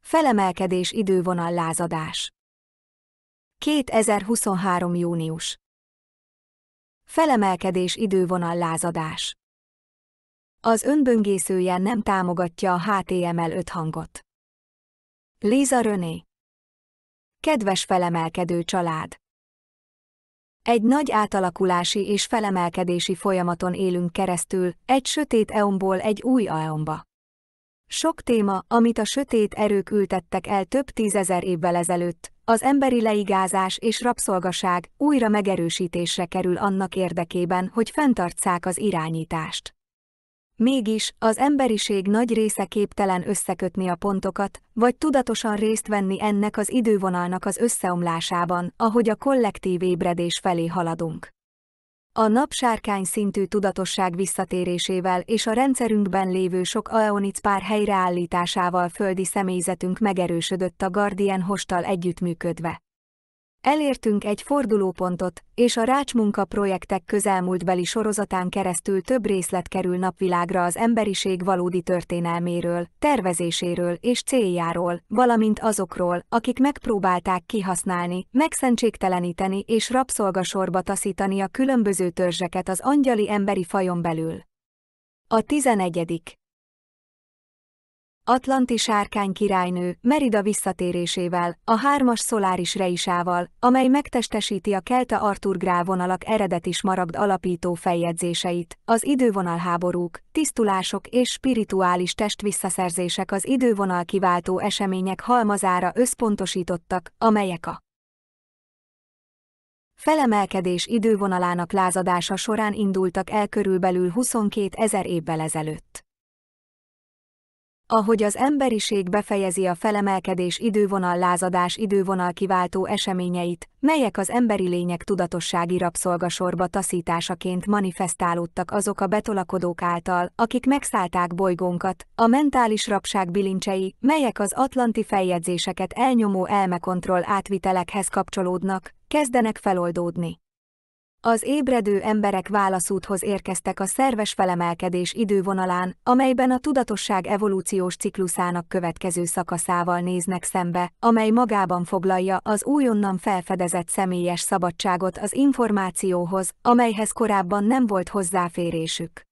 Felemelkedés idővonal lázadás. 2023. június. Felemelkedés idővonal lázadás. Az önböngészője nem támogatja a HTML5 hangot. Renee. Kedves felemelkedő család! Egy nagy átalakulási és felemelkedési folyamaton élünk keresztül, egy sötét eonból egy új eonba. Sok téma, amit a sötét erők ültettek el több tízezer évvel ezelőtt, az emberi leigázás és rabszolgaság újra megerősítésre kerül annak érdekében, hogy fenntartsák az irányítást. Mégis, az emberiség nagy része képtelen összekötni a pontokat, vagy tudatosan részt venni ennek az idővonalnak az összeomlásában, ahogy a kollektív ébredés felé haladunk. A napsárkány szintű tudatosság visszatérésével és a rendszerünkben lévő sok aeonic pár helyreállításával földi személyzetünk megerősödött a Guardian Hosttal együttműködve. Elértünk egy fordulópontot, és a rácsmunka projektek közelmúltbeli sorozatán keresztül több részlet kerül napvilágra az emberiség valódi történelméről, tervezéséről és céljáról, valamint azokról, akik megpróbálták kihasználni, megszentségteleníteni és rabszolgasorba taszítani a különböző törzseket az angyali emberi fajon belül. A 11. Atlanti sárkány királynő Merida visszatérésével, a 3-as szoláris reisával, amely megtestesíti a kelta Arthur Grál vonalak eredeti smaragd alapító feljegyzéseit, az idővonalháborúk, tisztulások és spirituális testvisszaszerzések az idővonal kiváltó események halmazára összpontosítottak, amelyek a felemelkedés idővonalának lázadása során indultak el körülbelül 22 000 évvel ezelőtt. Ahogy az emberiség befejezi a felemelkedés idővonal lázadás idővonal kiváltó eseményeit, melyek az emberi lények tudatossági rabszolgasorba taszításaként manifestálódtak azok a betolakodók által, akik megszállták bolygónkat, a mentális rabság bilincsei, melyek az atlanti feljegyzéseket elnyomó elmekontroll átvitelekhez kapcsolódnak, kezdenek feloldódni. Az ébredő emberek válaszúthoz érkeztek a szerves felemelkedés idővonalán, amelyben a tudatosság evolúciós cikluszának következő szakaszával néznek szembe, amely magában foglalja az újonnan felfedezett személyes szabadságot az információhoz, amelyhez korábban nem volt hozzáférésük.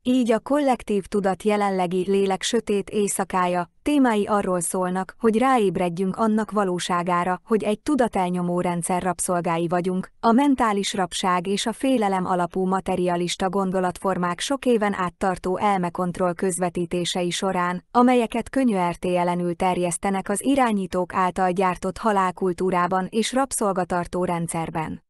Így a kollektív tudat jelenlegi lélek sötét éjszakája, témái arról szólnak, hogy ráébredjünk annak valóságára, hogy egy tudatelnyomó rendszer rabszolgái vagyunk, a mentális rabság és a félelem alapú materialista gondolatformák sok éven át tartó elmekontroll közvetítései során, amelyeket könnyűertéjelenül terjesztenek az irányítók által gyártott halálkultúrában és rabszolgatartó rendszerben.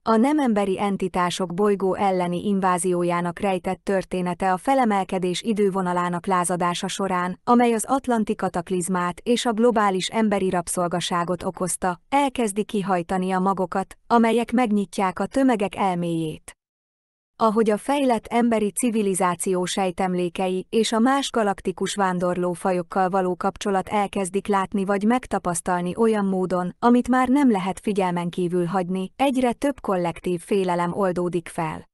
A nememberi entitások bolygó elleni inváziójának rejtett története a felemelkedés idővonalának lázadása során, amely az atlanti kataklizmát és a globális emberi rabszolgaságot okozta, elkezdi kihajtani a magokat, amelyek megnyitják a tömegek elméjét. Ahogy a fejlett emberi civilizáció sejtemlékei és a más galaktikus vándorlófajokkal való kapcsolat elkezdik látni vagy megtapasztalni olyan módon, amit már nem lehet figyelmen kívül hagyni, egyre több kollektív félelem oldódik fel.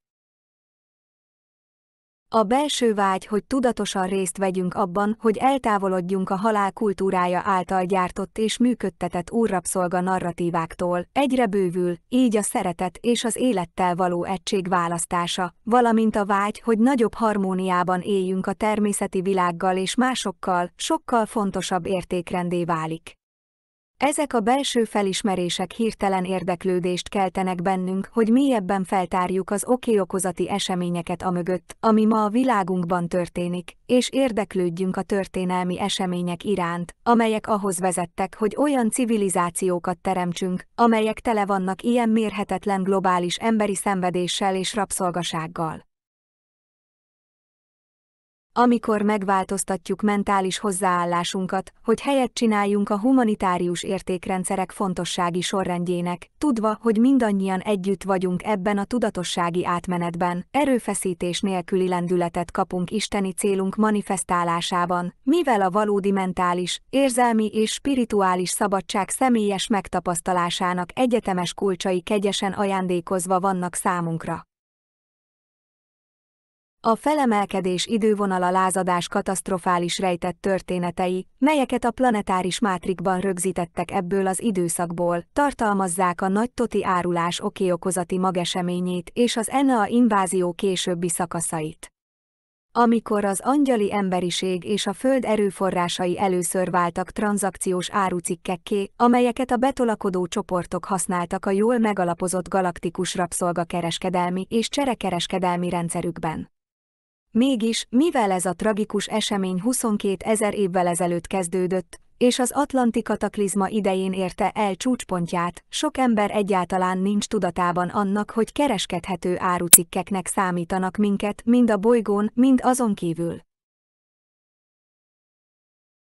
A belső vágy, hogy tudatosan részt vegyünk abban, hogy eltávolodjunk a halál kultúrája által gyártott és működtetett úrrabszolga narratíváktól, egyre bővül, így a szeretet és az élettel való egység választása, valamint a vágy, hogy nagyobb harmóniában éljünk a természeti világgal és másokkal, sokkal fontosabb értékrendé válik. Ezek a belső felismerések hirtelen érdeklődést keltenek bennünk, hogy mélyebben feltárjuk az oké-okozati eseményeket amögött, ami ma a világunkban történik, és érdeklődjünk a történelmi események iránt, amelyek ahhoz vezettek, hogy olyan civilizációkat teremtsünk, amelyek tele vannak ilyen mérhetetlen globális emberi szenvedéssel és rabszolgasággal. Amikor megváltoztatjuk mentális hozzáállásunkat, hogy helyet csináljunk a humanitárius értékrendszerek fontossági sorrendjének, tudva, hogy mindannyian együtt vagyunk ebben a tudatossági átmenetben, erőfeszítés nélküli lendületet kapunk isteni célunk manifestálásában, mivel a valódi mentális, érzelmi és spirituális szabadság személyes megtapasztalásának egyetemes kulcsai kegyesen ajándékozva vannak számunkra. A felemelkedés idővonala lázadás katasztrofális rejtett történetei, melyeket a planetáris mátrikban rögzítettek ebből az időszakból, tartalmazzák a nagy toti árulás oké-okozati mageseményét és az NA invázió későbbi szakaszait. Amikor az angyali emberiség és a Föld erőforrásai először váltak tranzakciós árucikkekké, amelyeket a betolakodó csoportok használtak a jól megalapozott galaktikus rabszolgakereskedelmi és cserekereskedelmi rendszerükben. Mégis, mivel ez a tragikus esemény 22 000 évvel ezelőtt kezdődött, és az atlanti kataklizma idején érte el csúcspontját, sok ember egyáltalán nincs tudatában annak, hogy kereskedhető árucikkeknek számítanak minket, mind a bolygón, mind azon kívül.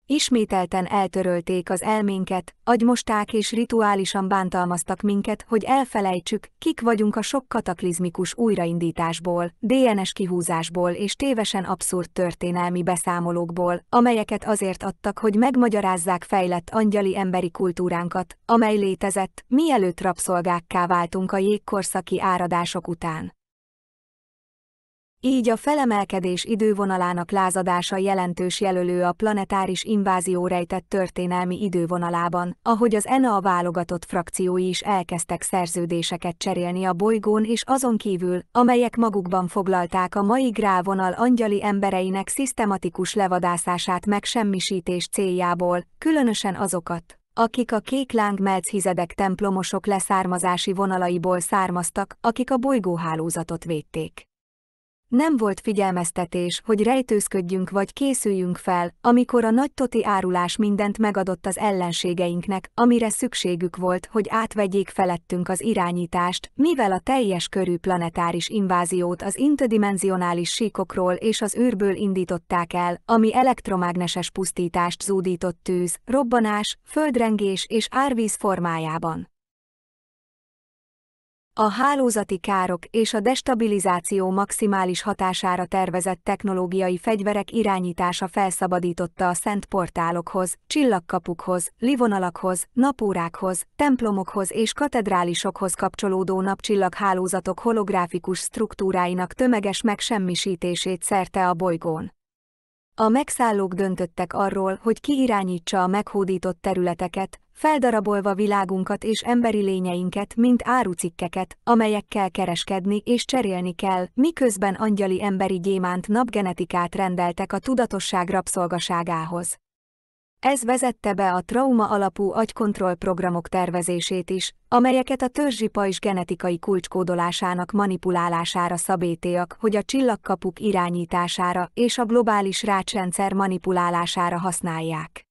Ismételten eltörölték az elménket, agymosták és rituálisan bántalmaztak minket, hogy elfelejtsük, kik vagyunk a sok kataklizmikus újraindításból, DNS kihúzásból és tévesen abszurd történelmi beszámolókból, amelyeket azért adtak, hogy megmagyarázzák fejlett angyali emberi kultúránkat, amely létezett, mielőtt rabszolgákká váltunk a jégkorszaki áradások után. Így a felemelkedés idővonalának lázadása jelentős jelölő a planetáris invázió rejtett történelmi idővonalában, ahogy az NA válogatott frakciói is elkezdtek szerződéseket cserélni a bolygón és azon kívül, amelyek magukban foglalták a mai grávonal angyali embereinek szisztematikus levadászását megsemmisítés céljából, különösen azokat, akik a kék lángmelchizedek templomosok leszármazási vonalaiból származtak, akik a bolygóhálózatot védték. Nem volt figyelmeztetés, hogy rejtőzködjünk vagy készüljünk fel, amikor a nagy toti árulás mindent megadott az ellenségeinknek, amire szükségük volt, hogy átvegyék felettünk az irányítást, mivel a teljes körű planetáris inváziót az interdimensionális síkokról és az űrből indították el, ami elektromágneses pusztítást zúdított tűz, robbanás, földrengés és árvíz formájában. A hálózati károk és a destabilizáció maximális hatására tervezett technológiai fegyverek irányítása felszabadította a szent portálokhoz, csillagkapukhoz, livonalakhoz, napórákhoz, templomokhoz és katedrálisokhoz kapcsolódó napcsillaghálózatok holográfikus struktúráinak tömeges megsemmisítését szerte a bolygón. A megszállók döntöttek arról, hogy ki irányítsa a meghódított területeket, feldarabolva világunkat és emberi lényeinket, mint árucikkeket, amelyekkel kereskedni és cserélni kell, miközben angyali emberi gyémánt napgenetikát rendeltek a tudatosság rabszolgaságához. Ez vezette be a trauma alapú agykontrollprogramok tervezését is, amelyeket a törzsi pajzs genetikai kulcskódolásának manipulálására szabétiak, hogy a csillagkapuk irányítására és a globális rácsrendszer manipulálására használják.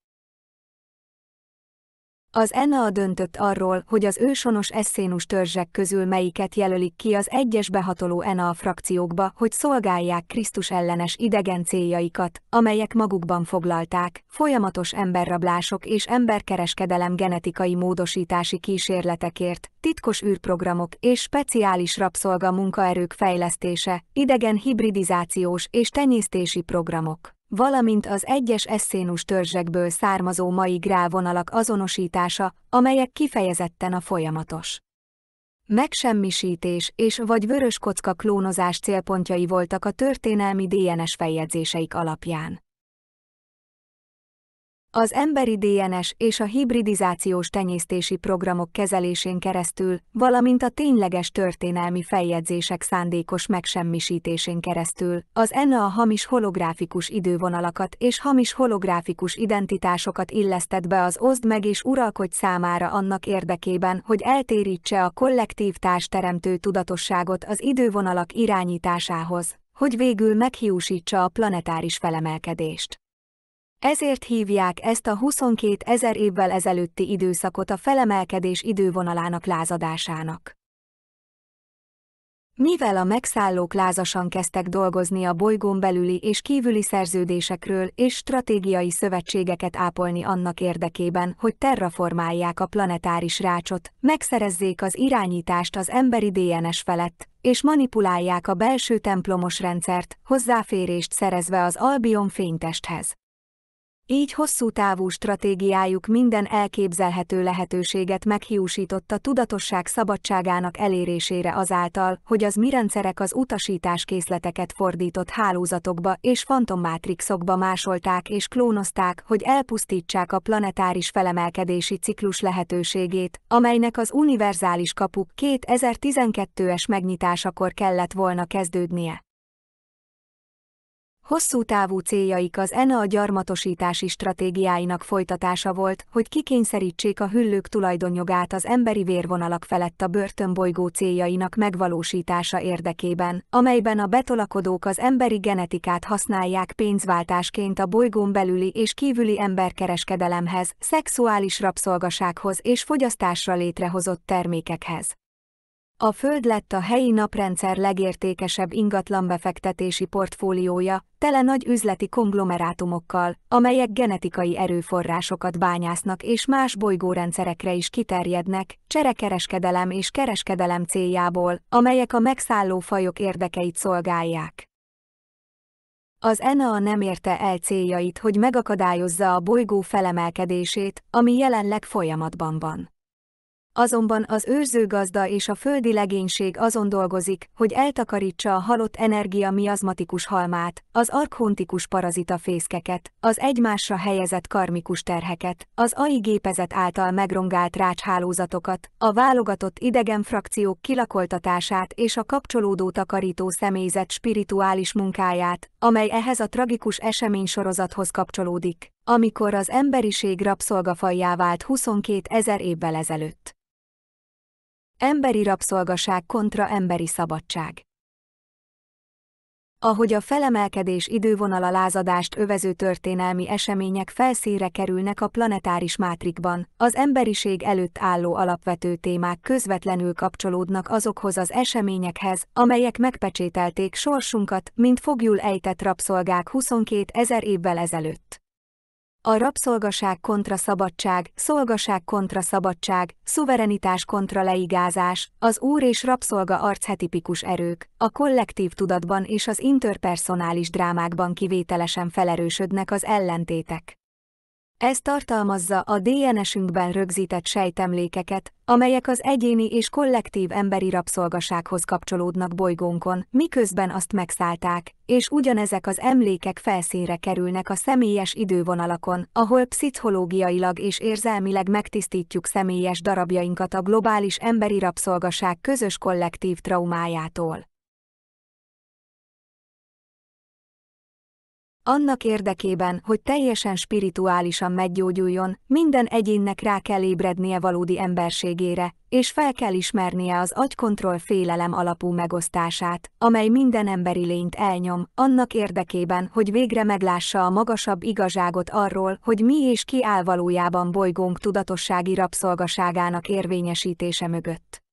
Az NA döntött arról, hogy az őshonos eszénus törzsek közül melyiket jelölik ki az egyes behatoló NA frakciókba, hogy szolgálják Krisztus ellenes idegen céljaikat, amelyek magukban foglalták, folyamatos emberrablások és emberkereskedelem genetikai módosítási kísérletekért, titkos űrprogramok és speciális rabszolga munkaerők fejlesztése, idegen hibridizációs és tenyésztési programok, valamint az egyes eszénus törzsekből származó mai grávonalak azonosítása, amelyek kifejezetten a folyamatos megsemmisítés és vagy vörös kocka klónozás célpontjai voltak a történelmi DNS feljegyzéseik alapján. Az emberi DNS és a hibridizációs tenyésztési programok kezelésén keresztül, valamint a tényleges történelmi feljegyzések szándékos megsemmisítésén keresztül, az NA hamis holográfikus idővonalakat és hamis holográfikus identitásokat illesztett be az oszd meg és uralkodj számára annak érdekében, hogy eltérítse a kollektív társteremtő tudatosságot az idővonalak irányításához, hogy végül meghiúsítsa a planetáris felemelkedést. Ezért hívják ezt a 22 000 évvel ezelőtti időszakot a felemelkedés idővonalának lázadásának. Mivel a megszállók lázasan kezdtek dolgozni a bolygón belüli és kívüli szerződésekről és stratégiai szövetségeket ápolni annak érdekében, hogy terraformálják a planetáris rácsot, megszerezzék az irányítást az emberi DNS felett, és manipulálják a belső templomos rendszert, hozzáférést szerezve az Albion fénytesthez. Így hosszú távú stratégiájuk minden elképzelhető lehetőséget meghiúsított a tudatosság szabadságának elérésére azáltal, hogy az mi rendszerek az utasításkészleteket fordított hálózatokba és fantommátrixokba másolták és klónozták, hogy elpusztítsák a planetáris felemelkedési ciklus lehetőségét, amelynek az univerzális kapuk 2012-es megnyitásakor kellett volna kezdődnie. Hosszú távú céljaik az ENA gyarmatosítási stratégiáinak folytatása volt, hogy kikényszerítsék a hüllők tulajdonjogát az emberi vérvonalak felett a börtönbolygó céljainak megvalósítása érdekében, amelyben a betolakodók az emberi genetikát használják pénzváltásként a bolygón belüli és kívüli emberkereskedelemhez, szexuális rabszolgasághoz és fogyasztásra létrehozott termékekhez. A Föld lett a helyi naprendszer legértékesebb ingatlanbefektetési portfóliója, tele nagy üzleti konglomerátumokkal, amelyek genetikai erőforrásokat bányásznak és más bolygórendszerekre is kiterjednek, cserekereskedelem és kereskedelem céljából, amelyek a megszálló fajok érdekeit szolgálják. Az ENA nem érte el céljait, hogy megakadályozza a bolygó felemelkedését, ami jelenleg folyamatban van. Azonban az őrzőgazda és a földi legénység azon dolgozik, hogy eltakarítsa a halott energia miazmatikus halmát, az archontikus parazita fészkeket, az egymásra helyezett karmikus terheket, az AI gépezet által megrongált rácshálózatokat, a válogatott idegen frakciók kilakoltatását és a kapcsolódó takarító személyzet spirituális munkáját, amely ehhez a tragikus eseménysorozathoz kapcsolódik, amikor az emberiség rabszolgafajjá vált 22 000 évvel ezelőtt. Emberi rabszolgaság kontra emberi szabadság. Ahogy a felemelkedés idővonala lázadást övező történelmi események felszínre kerülnek a planetáris mátrikban, az emberiség előtt álló alapvető témák közvetlenül kapcsolódnak azokhoz az eseményekhez, amelyek megpecsételték sorsunkat, mint foglyul ejtett rabszolgák 22 000 évvel ezelőtt. A rabszolgaság kontra szabadság, szolgaság kontra szabadság, szuverenitás kontra leigázás, az úr és rabszolga archetipikus erők, a kollektív tudatban és az interpersonális drámákban kivételesen felerősödnek az ellentétek. Ez tartalmazza a DNS-ünkben rögzített sejtemlékeket, amelyek az egyéni és kollektív emberi rabszolgasághoz kapcsolódnak bolygónkon, miközben azt megszállták, és ugyanezek az emlékek felszínre kerülnek a személyes idővonalakon, ahol pszichológiailag és érzelmileg megtisztítjuk személyes darabjainkat a globális emberi rabszolgaság közös kollektív traumájától. Annak érdekében, hogy teljesen spirituálisan meggyógyuljon, minden egyénnek rá kell ébrednie valódi emberségére, és fel kell ismernie az agykontroll félelem alapú megosztását, amely minden emberi lényt elnyom, annak érdekében, hogy végre meglássa a magasabb igazságot arról, hogy mi és ki áll valójában bolygónk tudatossági rabszolgaságának érvényesítése mögött.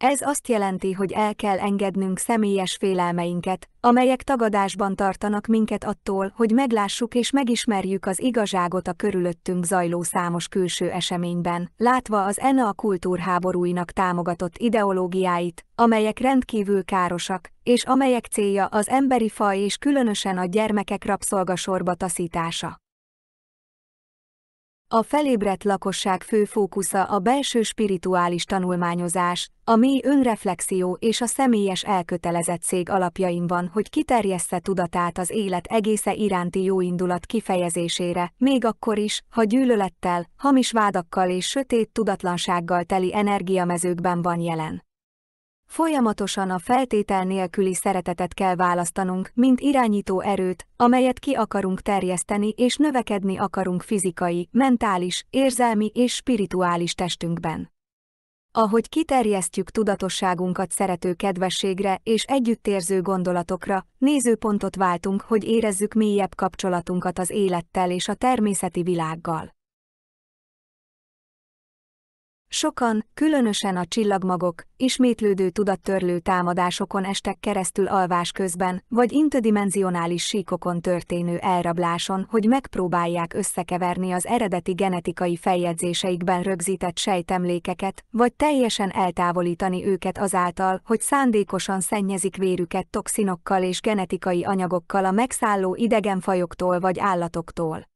Ez azt jelenti, hogy el kell engednünk személyes félelmeinket, amelyek tagadásban tartanak minket attól, hogy meglássuk és megismerjük az igazságot a körülöttünk zajló számos külső eseményben, látva az ENA kultúrháborúinak támogatott ideológiáit, amelyek rendkívül károsak, és amelyek célja az emberi faj és különösen a gyermekek rabszolgasorba taszítása. A felébredt lakosság fő fókusza a belső spirituális tanulmányozás, a mély önreflexió és a személyes elkötelezettség alapjain van, hogy kiterjessze tudatát az élet egésze iránti jóindulat kifejezésére, még akkor is, ha gyűlölettel, hamis vádakkal és sötét tudatlansággal teli energiamezőkben van jelen. Folyamatosan a feltétel nélküli szeretetet kell választanunk, mint irányító erőt, amelyet ki akarunk terjeszteni és növekedni akarunk fizikai, mentális, érzelmi és spirituális testünkben. Ahogy kiterjesztjük tudatosságunkat szerető kedvességre és együttérző gondolatokra, nézőpontot váltunk, hogy érezzük mélyebb kapcsolatunkat az élettel és a természeti világgal. Sokan, különösen a csillagmagok, ismétlődő tudattörlő támadásokon estek keresztül alvás közben, vagy interdimensionális síkokon történő elrabláson, hogy megpróbálják összekeverni az eredeti genetikai feljegyzéseikben rögzített sejtemlékeket, vagy teljesen eltávolítani őket azáltal, hogy szándékosan szennyezik vérüket toxinokkal és genetikai anyagokkal a megszálló idegenfajoktól vagy állatoktól.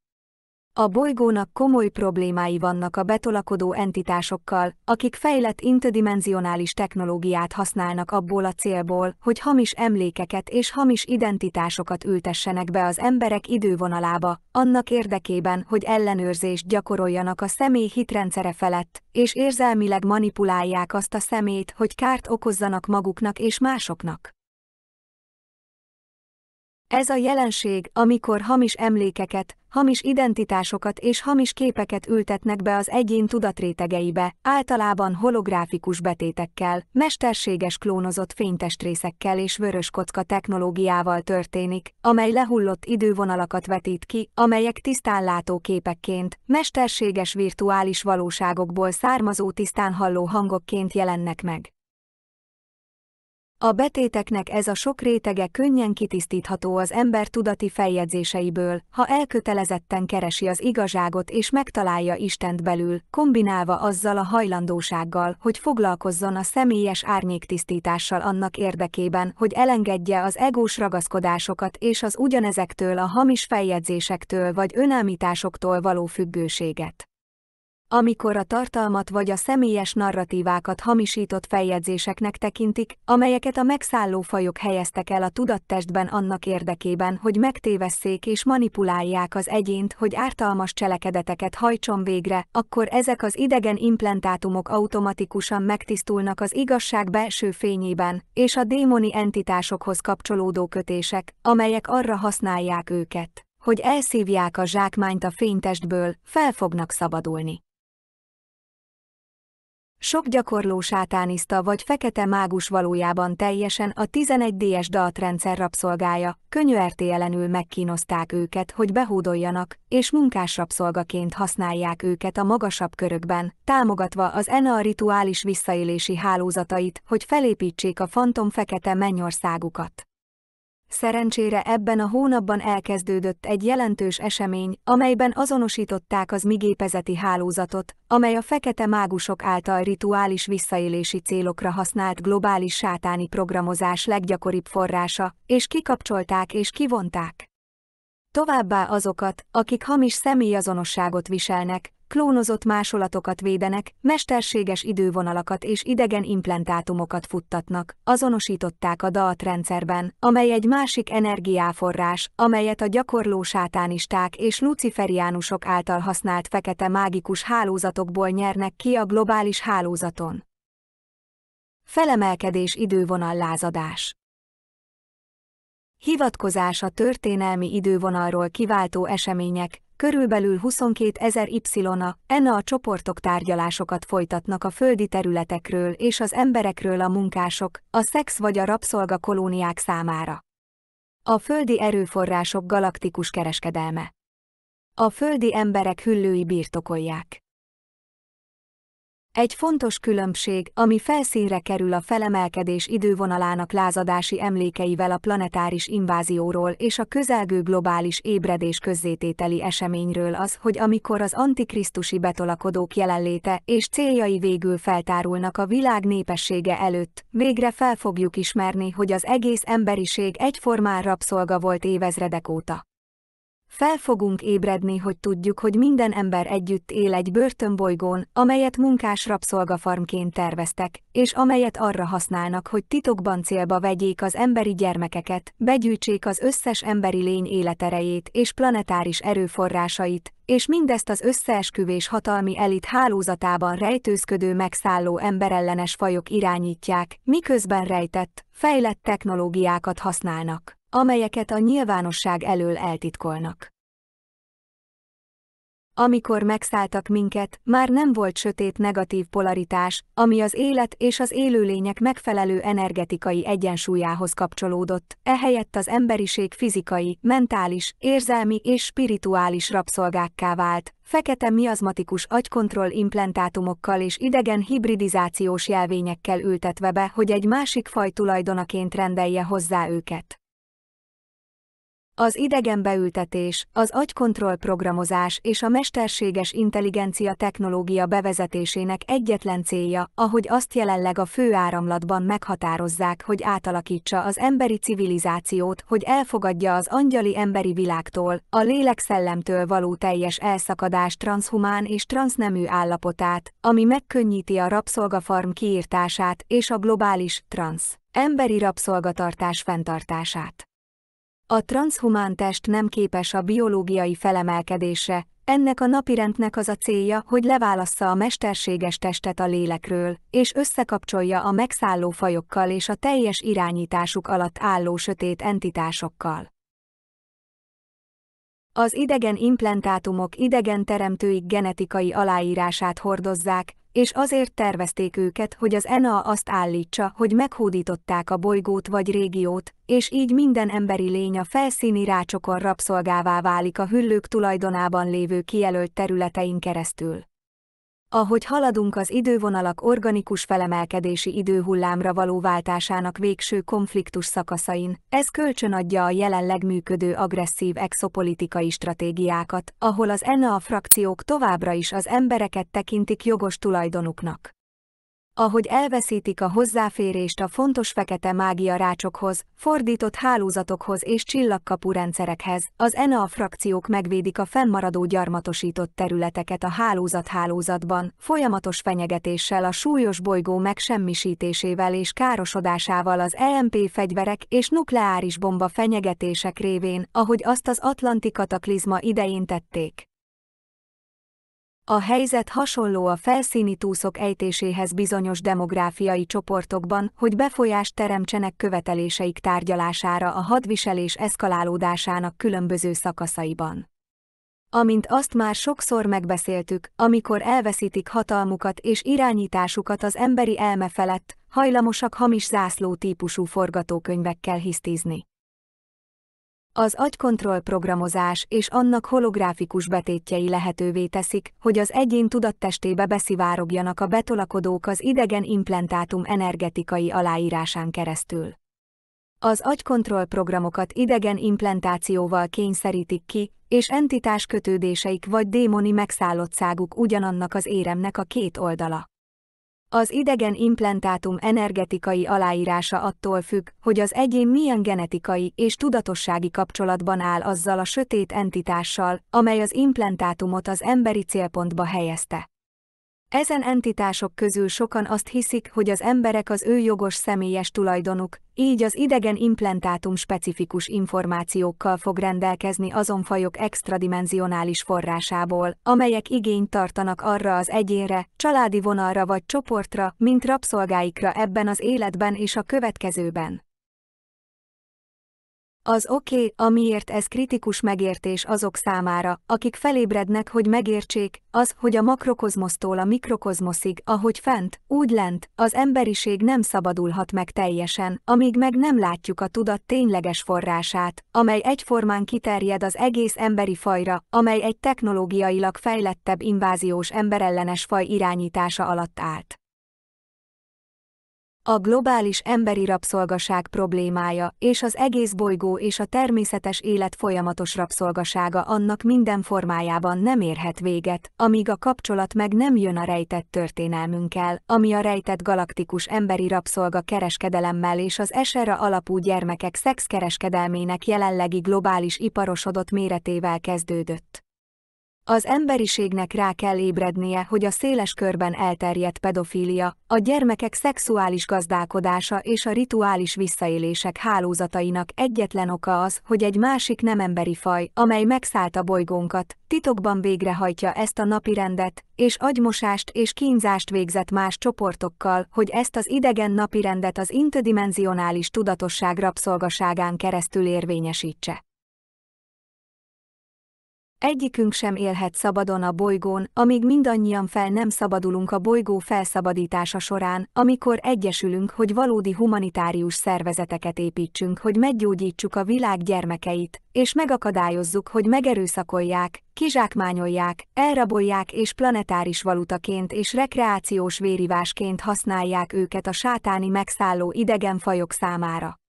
A bolygónak komoly problémái vannak a betolakodó entitásokkal, akik fejlett interdimensionális technológiát használnak abból a célból, hogy hamis emlékeket és hamis identitásokat ültessenek be az emberek idővonalába, annak érdekében, hogy ellenőrzést gyakoroljanak a személy hitrendszere felett, és érzelmileg manipulálják azt a személyt, hogy kárt okozzanak maguknak és másoknak. Ez a jelenség, amikor hamis emlékeket, hamis identitásokat és hamis képeket ültetnek be az egyén tudatrétegeibe, általában holográfikus betétekkel, mesterséges klónozott fénytestrészekkel és vörös kocka technológiával történik, amely lehullott idővonalakat vetít ki, amelyek tisztánlátó képekként, mesterséges virtuális valóságokból származó tisztán halló hangokként jelennek meg. A betéteknek ez a sok rétege könnyen kitisztítható az ember tudati feljegyzéseiből, ha elkötelezetten keresi az igazságot és megtalálja Istent belül, kombinálva azzal a hajlandósággal, hogy foglalkozzon a személyes árnyéktisztítással annak érdekében, hogy elengedje az egós ragaszkodásokat és az ugyanezektől a hamis feljegyzésektől vagy önállításoktól való függőséget. Amikor a tartalmat vagy a személyes narratívákat hamisított feljegyzéseknek tekintik, amelyeket a megszálló fajok helyeztek el a tudattestben annak érdekében, hogy megtévesszék és manipulálják az egyént, hogy ártalmas cselekedeteket hajtson végre, akkor ezek az idegen implantátumok automatikusan megtisztulnak az igazság belső fényében, és a démoni entitásokhoz kapcsolódó kötések, amelyek arra használják őket, hogy elszívják a zsákmányt a fénytestből, fel fognak szabadulni. Sok gyakorló sátániszta vagy fekete mágus valójában teljesen a 11D-es dalatrendszer rabszolgája, könyörtelenül megkínozták őket, hogy behódoljanak, és munkásrabszolgaként használják őket a magasabb körökben, támogatva az ENA rituális visszaélési hálózatait, hogy felépítsék a fantom fekete mennyországukat. Szerencsére ebben a hónapban elkezdődött egy jelentős esemény, amelyben azonosították az mi gépezeti hálózatot, amely a fekete mágusok által rituális visszaélési célokra használt globális sátáni programozás leggyakoribb forrása, és kikapcsolták és kivonták. Továbbá azokat, akik hamis személyazonosságot viselnek, klónozott másolatokat védenek, mesterséges idővonalakat és idegen implantátumokat futtatnak, azonosították a dalatrendszerben, amely egy másik energiáforrás, amelyet a gyakorló sátánisták és luciferiánusok által használt fekete mágikus hálózatokból nyernek ki a globális hálózaton. Felemelkedés idővonal lázadás. Hivatkozás a történelmi idővonalról kiváltó események, körülbelül 22 000 Y-a csoportok tárgyalásokat folytatnak a földi területekről és az emberekről a munkások, a szex vagy a rabszolga kolóniák számára. A földi erőforrások galaktikus kereskedelme. A földi emberek hüllői birtokolják. Egy fontos különbség, ami felszínre kerül a felemelkedés idővonalának lázadási emlékeivel a planetáris invázióról és a közelgő globális ébredés közzétételi eseményről az, hogy amikor az antikrisztusi betolakodók jelenléte és céljai végül feltárulnak a világ népessége előtt, végre fel fogjuk ismerni, hogy az egész emberiség egyformán rabszolga volt évezredek óta. Fel fogunk ébredni, hogy tudjuk, hogy minden ember együtt él egy börtönbolygón, amelyet munkás rabszolgafarmként terveztek, és amelyet arra használnak, hogy titokban célba vegyék az emberi gyermekeket, begyűjtsék az összes emberi lény életerejét és planetáris erőforrásait, és mindezt az összeesküvés hatalmi elit hálózatában rejtőzködő megszálló emberellenes fajok irányítják, miközben rejtett, fejlett technológiákat használnak, amelyeket a nyilvánosság elől eltitkolnak. Amikor megszálltak minket, már nem volt sötét negatív polaritás, ami az élet és az élőlények megfelelő energetikai egyensúlyához kapcsolódott, ehelyett az emberiség fizikai, mentális, érzelmi és spirituális rabszolgákká vált, fekete miazmatikus agykontroll implantátumokkal és idegen hibridizációs jelvényekkel ültetve be, hogy egy másik faj tulajdonaként rendelje hozzá őket. Az idegenbeültetés, az agykontroll programozás és a mesterséges intelligencia technológia bevezetésének egyetlen célja, ahogy azt jelenleg a főáramlatban meghatározzák, hogy átalakítsa az emberi civilizációt, hogy elfogadja az angyali emberi világtól, a lélek-szellemtől való teljes elszakadás transzhumán és transznemű állapotát, ami megkönnyíti a rabszolgafarm kiirtását és a globális, emberi rabszolgatartás fenntartását. A transzhumán test nem képes a biológiai felemelkedésre, ennek a napirendnek az a célja, hogy leválassza a mesterséges testet a lélekről, és összekapcsolja a megszálló fajokkal és a teljes irányításuk alatt álló sötét entitásokkal. Az idegen implantátumok idegen teremtőik genetikai aláírását hordozzák, és azért tervezték őket, hogy az NA azt állítsa, hogy meghódították a bolygót vagy régiót, és így minden emberi lény a felszíni rácsokon rabszolgává válik a hüllők tulajdonában lévő kijelölt területein keresztül. Ahogy haladunk az idővonalak organikus felemelkedési időhullámra való váltásának végső konfliktus szakaszain, ez kölcsönadja a jelenleg működő agresszív exopolitikai stratégiákat, ahol az NA frakciók továbbra is az embereket tekintik jogos tulajdonuknak. Ahogy elveszítik a hozzáférést a fontos fekete mágia rácsokhoz, fordított hálózatokhoz és csillagkapu rendszerekhez, az NA frakciók megvédik a fennmaradó gyarmatosított területeket a hálózatban, folyamatos fenyegetéssel a súlyos bolygó megsemmisítésével és károsodásával az EMP fegyverek és nukleáris bomba fenyegetések révén, ahogy azt az atlanti kataklizma idején tették. A helyzet hasonló a felszíni túszok ejtéséhez bizonyos demográfiai csoportokban, hogy befolyást teremtsenek követeléseik tárgyalására a hadviselés eszkalálódásának különböző szakaszaiban. Amint azt már sokszor megbeszéltük, amikor elveszítik hatalmukat és irányításukat az emberi elme felett, hajlamosak hamis zászló típusú forgatókönyvekkel hisztizni. Az agykontroll programozás és annak holográfikus betétjei lehetővé teszik, hogy az egyén tudattestébe beszivárogjanak a betolakodók az idegen implantátum energetikai aláírásán keresztül. Az agykontroll programokat idegen implantációval kényszerítik ki, és entitás kötődéseik vagy démoni megszállottságuk ugyanannak az éremnek a két oldala. Az idegen implantátum energetikai aláírása attól függ, hogy az egyén milyen genetikai és tudatossági kapcsolatban áll azzal a sötét entitással, amely az implantátumot az emberi célpontba helyezte. Ezen entitások közül sokan azt hiszik, hogy az emberek az ő jogos személyes tulajdonuk, így az idegen implantátum specifikus információkkal fog rendelkezni azon fajok extradimenzionális forrásából, amelyek igényt tartanak arra az egyénre, családi vonalra vagy csoportra, mint rabszolgáikra ebben az életben és a következőben. Az amiért ez kritikus megértés azok számára, akik felébrednek, hogy megértsék, az, hogy a makrokozmosztól a mikrokozmoszig, ahogy fent, úgy lent, az emberiség nem szabadulhat meg teljesen, amíg meg nem látjuk a tudat tényleges forrását, amely egyformán kiterjed az egész emberi fajra, amely egy technológiailag fejlettebb inváziós emberellenes faj irányítása alatt állt. A globális emberi rabszolgaság problémája és az egész bolygó és a természetes élet folyamatos rabszolgasága annak minden formájában nem érhet véget, amíg a kapcsolat meg nem jön a rejtett történelmünkkel, ami a rejtett galaktikus emberi rabszolga kereskedelemmel és az esera alapú gyermekek szexkereskedelmének jelenlegi globális iparosodott méretével kezdődött. Az emberiségnek rá kell ébrednie, hogy a széles körben elterjedt pedofília, a gyermekek szexuális gazdálkodása és a rituális visszaélések hálózatainak egyetlen oka az, hogy egy másik nem emberi faj, amely megszállta bolygónkat, titokban végrehajtja ezt a napirendet, és agymosást és kínzást végzett más csoportokkal, hogy ezt az idegen napirendet az interdimensionális tudatosság rabszolgaságán keresztül érvényesítse. Egyikünk sem élhet szabadon a bolygón, amíg mindannyian fel nem szabadulunk a bolygó felszabadítása során, amikor egyesülünk, hogy valódi humanitárius szervezeteket építsünk, hogy meggyógyítsuk a világ gyermekeit, és megakadályozzuk, hogy megerőszakolják, kizsákmányolják, elrabolják és planetáris valutaként és rekreációs vérivásként használják őket a sátáni megszálló idegen fajok számára.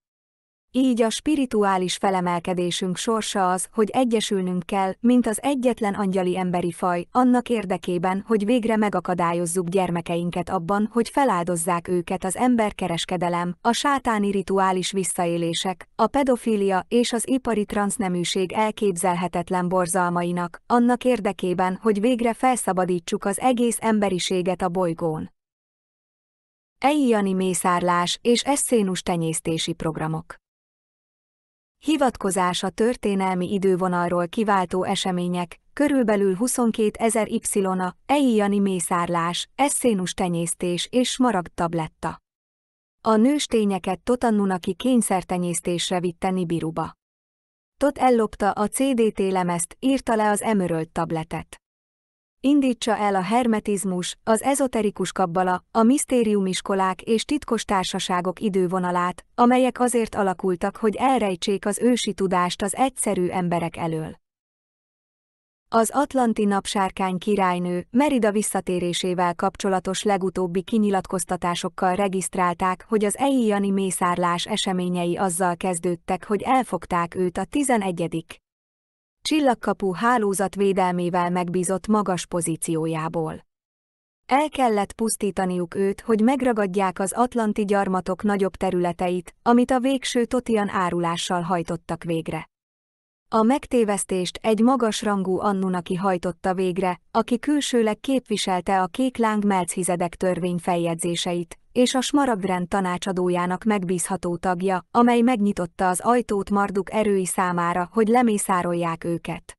Így a spirituális felemelkedésünk sorsa az, hogy egyesülnünk kell, mint az egyetlen angyali emberi faj, annak érdekében, hogy végre megakadályozzuk gyermekeinket abban, hogy feláldozzák őket az emberkereskedelem, a sátáni rituális visszaélések, a pedofília és az ipari transzneműség elképzelhetetlen borzalmainak, annak érdekében, hogy végre felszabadítsuk az egész emberiséget a bolygón. Éjjani mészárlás és eszénus tenyésztési programok. Hivatkozás a történelmi idővonalról kiváltó események, körülbelül 22 000 Y, éjjani mészárlás, eszénus tenyésztés és smaragd tabletta. A nőstényeket Totannunaki kényszertenyésztésre vitte Nibiruba. Tot ellopta a CDT lemezt, írta le az Emerald tabletet. Indítsa el a hermetizmus, az ezoterikus kabbala, a misztériumiskolák és titkos társaságok idővonalát, amelyek azért alakultak, hogy elrejtsék az ősi tudást az egyszerű emberek elől. Az atlanti napsárkány királynő Merida visszatérésével kapcsolatos legutóbbi kinyilatkoztatásokkal regisztrálták, hogy az éjjani mészárlás eseményei azzal kezdődtek, hogy elfogták őt a 11. csillagkapu hálózat védelmével megbízott magas pozíciójából. El kellett pusztítaniuk őt, hogy megragadják az atlanti gyarmatok nagyobb területeit, amit a végső Totian árulással hajtottak végre. A megtévesztést egy magasrangú Anunnaki hajtotta végre, aki külsőleg képviselte a kék láng Melchizedek törvény feljegyzéseit, és a smaragdrend tanácsadójának megbízható tagja, amely megnyitotta az ajtót Marduk erői számára, hogy lemészárolják őket.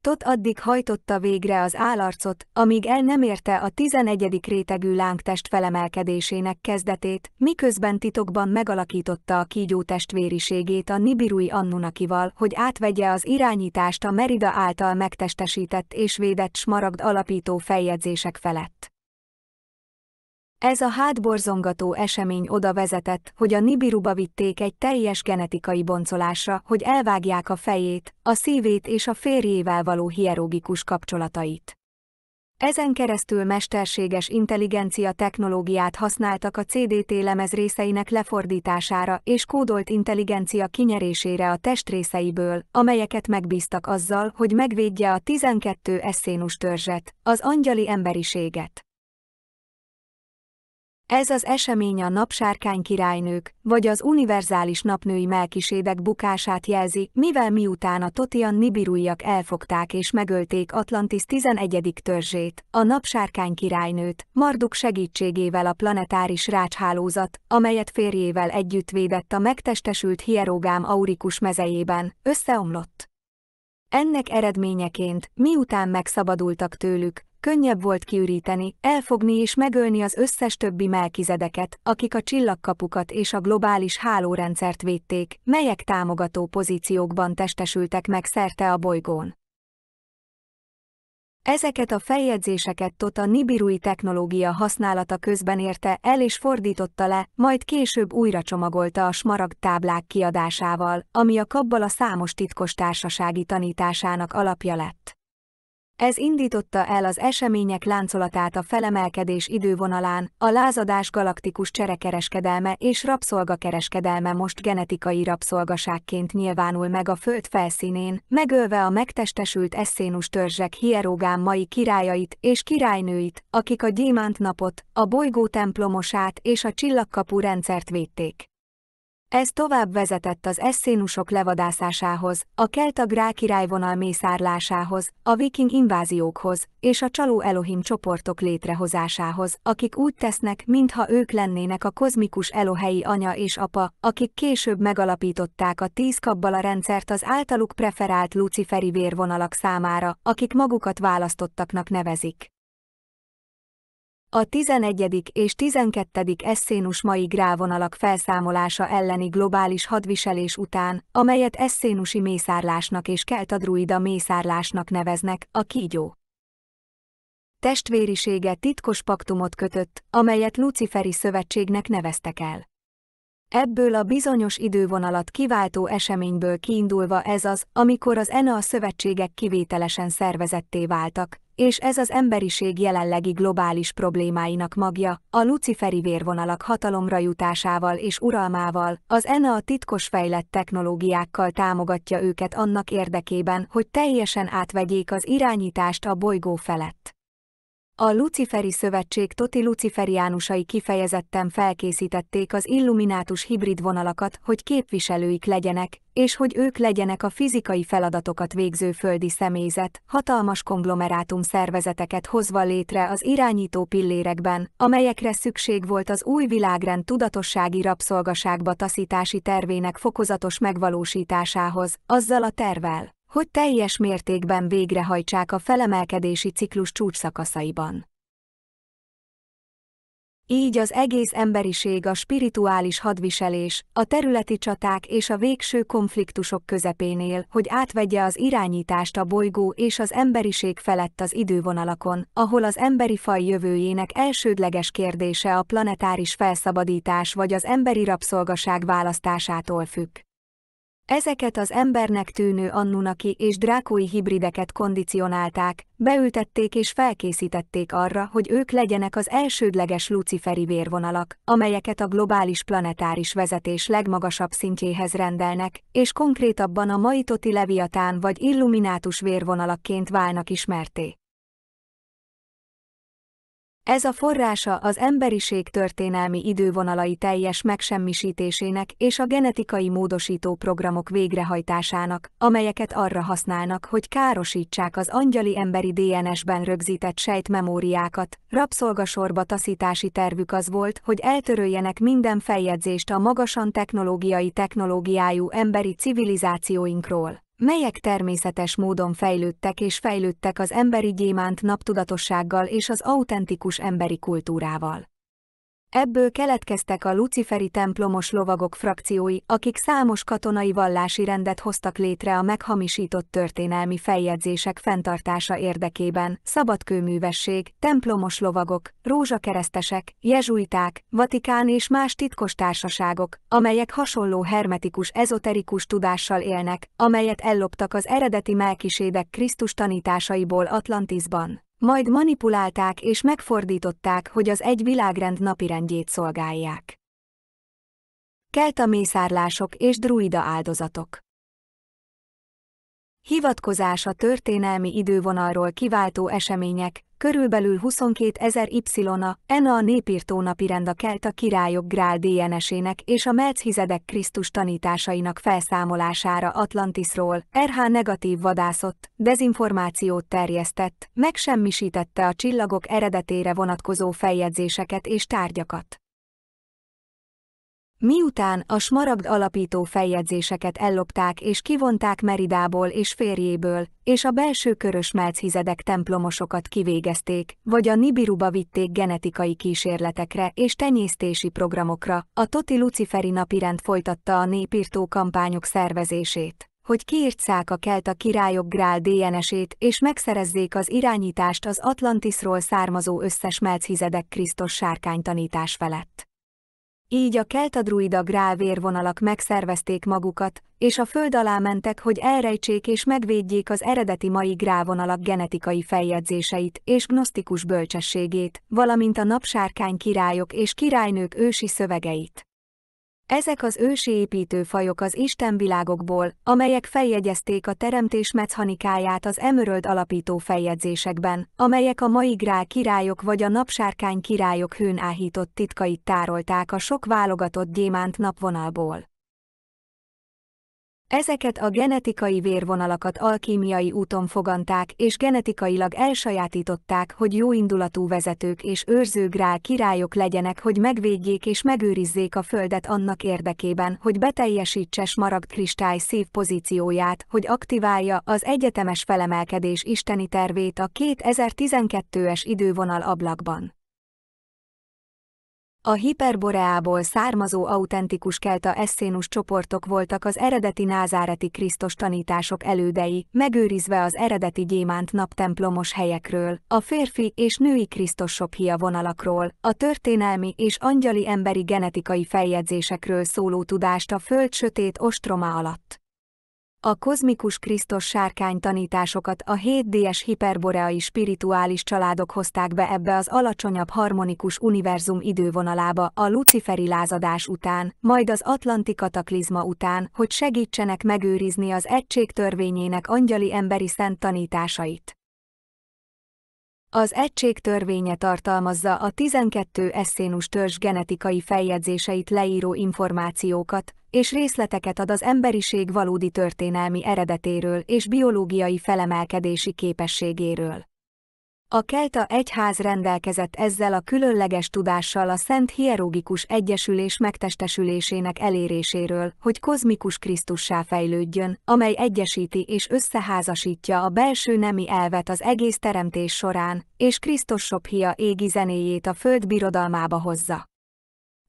Tot addig hajtotta végre az álarcot, amíg el nem érte a 11. rétegű lángtest felemelkedésének kezdetét, miközben titokban megalakította a kígyó testvériségét a nibirui Anunnakival, hogy átvegye az irányítást a Merida által megtestesített és védett smaragd alapító feljegyzések felett. Ez a hátborzongató esemény oda vezetett, hogy a Nibiruba vitték egy teljes genetikai boncolásra, hogy elvágják a fejét, a szívét és a férjével való hierogikus kapcsolatait. Ezen keresztül mesterséges intelligencia technológiát használtak a CDT lemez részeinek lefordítására és kódolt intelligencia kinyerésére a testrészeiből, amelyeket megbíztak azzal, hogy megvédje a 12 eszénus törzset, az angyali emberiséget. Ez az esemény a napsárkány királynők, vagy az univerzális napnői Melchisedek bukását jelzi, mivel miután a Totian nibiruiak elfogták és megölték Atlantis 11. törzsét, a napsárkány királynőt, Marduk segítségével a planetáris rácshálózat, amelyet férjével együtt védett a megtestesült hierogám aurikus mezejében, összeomlott. Ennek eredményeként, miután megszabadultak tőlük, könnyebb volt kiüríteni, elfogni és megölni az összes többi Melchizedeket, akik a csillagkapukat és a globális hálórendszert védték, melyek támogató pozíciókban testesültek meg szerte a bolygón. Ezeket a feljegyzéseket Tot a nibirui technológia használata közben érte el és fordította le, majd később újra csomagolta a smaragd táblák kiadásával, ami a kabbala számos titkos társasági tanításának alapja lett. Ez indította el az események láncolatát a felemelkedés idővonalán, a lázadás galaktikus cserekereskedelme és rabszolgakereskedelme most genetikai rabszolgaságként nyilvánul meg a Föld felszínén, megölve a megtestesült eszénus törzsek hierogám mai királyait és királynőit, akik a gyémánt napot, a bolygó templomosát és a csillagkapu rendszert védték. Ez tovább vezetett az eszénusok levadászásához, a kelta grál királyvonal mészárlásához, a viking inváziókhoz, és a csaló Elohim csoportok létrehozásához, akik úgy tesznek, mintha ők lennének a kozmikus Elohei anya és apa, akik később megalapították a 10 kabbala rendszert az általuk preferált luciferi vérvonalak számára, akik magukat választottaknak nevezik. A 11. és 12. eszénus mai grálvonalak felszámolása elleni globális hadviselés után, amelyet eszénusi mészárlásnak és keltadruida mészárlásnak neveznek, a kígyó testvérisége titkos paktumot kötött, amelyet luciferi szövetségnek neveztek el. Ebből a bizonyos idővonalat kiváltó eseményből kiindulva ez az, amikor az ENA szövetségek kivételesen szervezetté váltak, és ez az emberiség jelenlegi globális problémáinak magja, a luciferi vérvonalak hatalomra jutásával és uralmával, az ENA a titkos fejlett technológiákkal támogatja őket annak érdekében, hogy teljesen átvegyék az irányítást a bolygó felett. A luciferi szövetség toti luciferiánusai kifejezetten felkészítették az illuminátus hibrid vonalakat, hogy képviselőik legyenek, és hogy ők legyenek a fizikai feladatokat végző földi személyzet, hatalmas konglomerátum szervezeteket hozva létre az irányító pillérekben, amelyekre szükség volt az új világrend tudatossági rabszolgaságba taszítási tervének fokozatos megvalósításához, azzal a tervvel, hogy teljes mértékben végrehajtsák a felemelkedési ciklus csúcsszakaszaiban. Így az egész emberiség a spirituális hadviselés, a területi csaták és a végső konfliktusok közepénél, hogy átvegye az irányítást a bolygó és az emberiség felett az idővonalakon, ahol az emberi faj jövőjének elsődleges kérdése a planetáris felszabadítás vagy az emberi rabszolgaság választásától függ. Ezeket az embernek tűnő Anunnaki és drákói hibrideket kondicionálták, beültették és felkészítették arra, hogy ők legyenek az elsődleges luciferi vérvonalak, amelyeket a globális planetáris vezetés legmagasabb szintjéhez rendelnek, és konkrétabban a mai toti leviatán vagy illuminátus vérvonalakként válnak ismertté. Ez a forrása az emberiség történelmi idővonalai teljes megsemmisítésének és a genetikai módosító programok végrehajtásának, amelyeket arra használnak, hogy károsítsák az angyali emberi DNS-ben rögzített sejtmemóriákat. Rabszolgasorba taszítási tervük az volt, hogy eltöröljenek minden feljegyzést a magasan technológiájú emberi civilizációinkról, melyek természetes módon fejlődtek az emberi gyémánt naptudatossággal és az autentikus emberi kultúrával. Ebből keletkeztek a luciferi templomos lovagok frakciói, akik számos katonai vallási rendet hoztak létre a meghamisított történelmi feljegyzések fenntartása érdekében: szabadkőművesség, templomos lovagok, rózsakeresztesek, jezsuiták, Vatikán és más titkos társaságok, amelyek hasonló hermetikus ezoterikus tudással élnek, amelyet elloptak az eredeti Melkisédek Krisztus tanításaiból Atlantisban. Majd manipulálták és megfordították, hogy az egy világrend napirendjét szolgálják. Kelta mészárlások és druida áldozatok. Hivatkozás a történelmi idővonalról kiváltó események, körülbelül 22 000 Y-a, ENA a népirtó napirend a kelta királyok grál DNS-ének és a Melchizedek Krisztus tanításainak felszámolására Atlantisról, RH negatív vadászott, dezinformációt terjesztett, megsemmisítette a csillagok eredetére vonatkozó feljegyzéseket és tárgyakat. Miután a smaragd alapító feljegyzéseket ellopták és kivonták Meridából és férjéből, és a belső körös Melchizedek templomosokat kivégezték, vagy a Nibiruba vitték genetikai kísérletekre és tenyésztési programokra, a toti luciferi napirend folytatta a népirtó kampányok szervezését, hogy kiirtsszák a kelta királyok grál DNS-ét és megszerezzék az irányítást az Atlantisról származó összes Melchizedek Krisztus sárkánytanítás felett. Így a kelta druida grál vérvonalak megszervezték magukat, és a föld alá mentek, hogy elrejtsék és megvédjék az eredeti mai grálvonalak genetikai feljegyzéseit és gnosztikus bölcsességét, valamint a napsárkány királyok és királynők ősi szövegeit. Ezek az ősi építőfajok az istenvilágokból, amelyek feljegyezték a teremtés mechanikáját az emerald alapító feljegyzésekben, amelyek a mai grál királyok vagy a napsárkány királyok hőn áhított titkait tárolták a sok válogatott gyémánt napvonalból. Ezeket a genetikai vérvonalakat alkímiai úton foganták és genetikailag elsajátították, hogy jóindulatú vezetők és őrző grál királyok legyenek, hogy megvédjék és megőrizzék a földet annak érdekében, hogy beteljesítse smaragd kristály szív pozícióját, hogy aktiválja az egyetemes felemelkedés isteni tervét a 2012-es idővonal ablakban. A Hiperboreából származó autentikus kelta eszénus csoportok voltak az eredeti názáreti Krisztus tanítások elődei, megőrizve az eredeti gyémánt naptemplomos helyekről, a férfi és női Krisztussopphia vonalakról, a történelmi és angyali emberi genetikai feljegyzésekről szóló tudást a föld sötét ostroma alatt. A kozmikus Krisztus sárkány tanításokat a 7D-es hiperboreai spirituális családok hozták be ebbe az alacsonyabb harmonikus univerzum idővonalába a luciferi lázadás után, majd az atlanti kataklizma után, hogy segítsenek megőrizni az egység törvényének angyali-emberi szent tanításait. Az egység törvénye tartalmazza a 12 eszénus törzs genetikai feljegyzéseit leíró információkat, és részleteket ad az emberiség valódi történelmi eredetéről és biológiai felemelkedési képességéről. A kelta egyház rendelkezett ezzel a különleges tudással a szent hierogikus egyesülés megtestesülésének eléréséről, hogy kozmikus Krisztussá fejlődjön, amely egyesíti és összeházasítja a belső nemi elvet az egész teremtés során, és Krisztus sophia égi zenéjét a föld birodalmába hozza.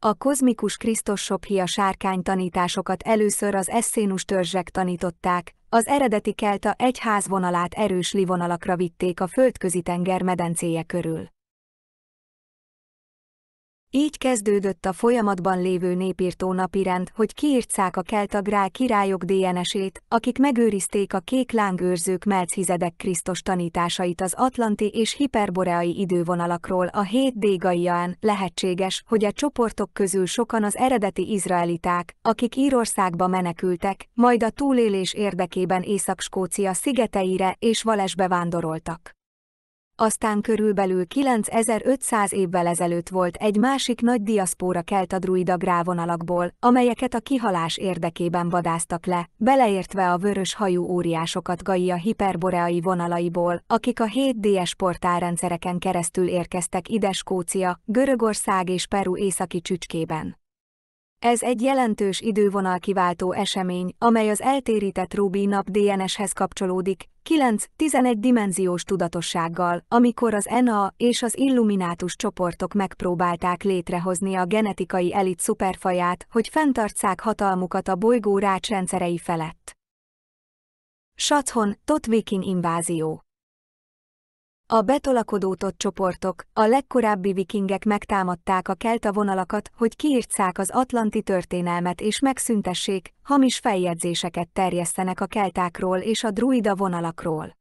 A kozmikus Krisztus sophia sárkány tanításokat először az eszénus törzsek tanították, az eredeti kelta egyház vonalát erős livonalakra vitték a földközi-tenger medencéje körül. Így kezdődött a folyamatban lévő népirtó napirend, hogy kiirtszák a kelta grál királyok DNS-ét, akik megőrizték a kék lángőrzők Melchizedek Krisztus tanításait az atlanti és hiperboreai idővonalakról a 7D Gaián. Lehetséges, hogy a csoportok közül sokan az eredeti izraeliták, akik Írországba menekültek, majd a túlélés érdekében Észak-Skócia szigeteire és Walesbe vándoroltak. Aztán körülbelül 9500 évvel ezelőtt volt egy másik nagy diaszpóra kelta druida grávonalakból, amelyeket a kihalás érdekében vadásztak le, beleértve a vörös hajú óriásokat Gaia hiperboreai vonalaiból, akik a 7D-es portálrendszereken keresztül érkeztek ide Skócia, Görögország és Peru északi csücskében. Ez egy jelentős idővonalkiváltó esemény, amely az eltérített Ruby nap DNS-hez kapcsolódik, 9-11 dimenziós tudatossággal, amikor az NA és az Illuminátus csoportok megpróbálták létrehozni a genetikai elit szuperfaját, hogy fenntartsák hatalmukat a bolygó rácsrendszerei felett. Satthon, Totvikin invázió. A betolakodótott csoportok, a legkorábbi vikingek megtámadták a kelta vonalakat, hogy kiirtsszák az atlanti történelmet és megszüntessék, hamis feljegyzéseket terjesztenek a keltákról és a druida vonalakról.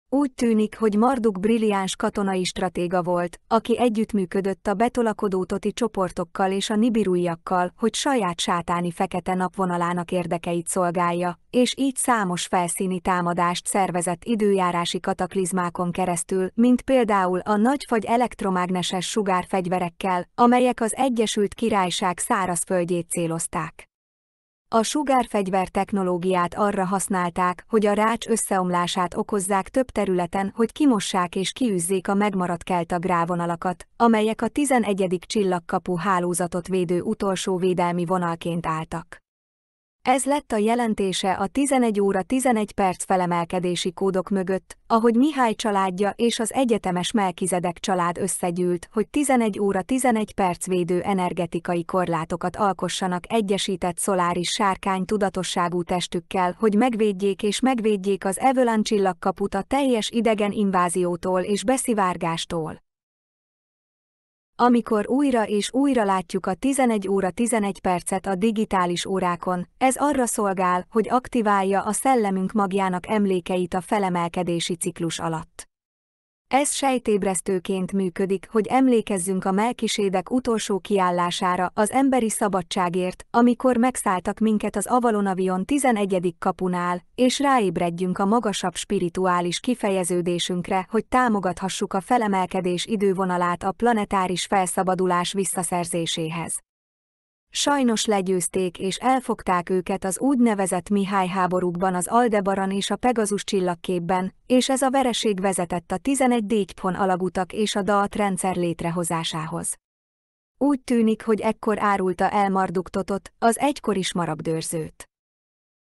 Úgy tűnik, hogy Marduk brilliáns katonai stratéga volt, aki együttműködött a betolakodótoti csoportokkal és a nibiruiakkal, hogy saját sátáni fekete napvonalának érdekeit szolgálja, és így számos felszíni támadást szervezett időjárási kataklizmákon keresztül, mint például a nagyfagy elektromágneses sugárfegyverekkel, amelyek az Egyesült Királyság szárazföldjét célozták. A sugárfegyver technológiát arra használták, hogy a rács összeomlását okozzák több területen, hogy kimossák és kiűzzék a megmaradt kelta grávonalakat, amelyek a 11. csillagkapu hálózatot védő utolsó védelmi vonalként álltak. Ez lett a jelentése a 11 óra 11 perc felemelkedési kódok mögött, ahogy Mihály családja és az egyetemes Melchizedek család összegyűlt, hogy 11 óra 11 perc védő energetikai korlátokat alkossanak egyesített szoláris sárkány tudatosságú testükkel, hogy megvédjék az Evelyn csillagkaput a teljes idegen inváziótól és beszivárgástól. Amikor újra és újra látjuk a 11 óra 11 percet a digitális órákon, ez arra szolgál, hogy aktiválja a szellemünk magjának emlékeit a felemelkedési ciklus alatt. Ez sejtébresztőként működik, hogy emlékezzünk a Melchisedek utolsó kiállására az emberi szabadságért, amikor megszálltak minket az Avalonavion 11. kapunál, és ráébredjünk a magasabb spirituális kifejeződésünkre, hogy támogathassuk a felemelkedés idővonalát a planetáris felszabadulás visszaszerzéséhez. Sajnos legyőzték és elfogták őket az úgynevezett Mihály háborúkban az Aldebaran és a Pegazus csillagképben, és ez a vereség vezetett a 11 alagutak és a Daat rendszer létrehozásához. Úgy tűnik, hogy ekkor árulta el Marduk Totot, az egykori smaragdőrzőt.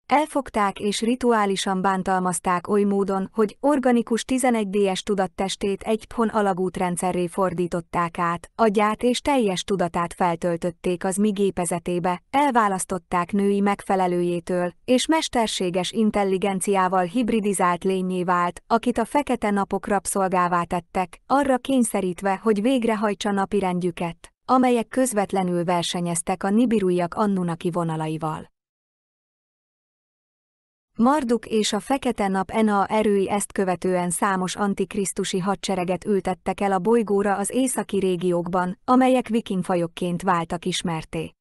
Elfogták és rituálisan bántalmazták oly módon, hogy organikus 11D-es tudattestét egy alagútrendszerré fordították át, agyát és teljes tudatát feltöltötték az mi gépezetébe, elválasztották női megfelelőjétől, és mesterséges intelligenciával hibridizált lénnyé vált, akit a fekete napok rabszolgává tettek, arra kényszerítve, hogy végrehajtsa napirendjüket, amelyek közvetlenül versenyeztek a nibiruiak Anunnaki vonalaival. Marduk és a Fekete Nap Enea erői ezt követően számos antikrisztusi hadsereget ültettek el a bolygóra az északi régiókban, amelyek vikingfajokként váltak ismertté.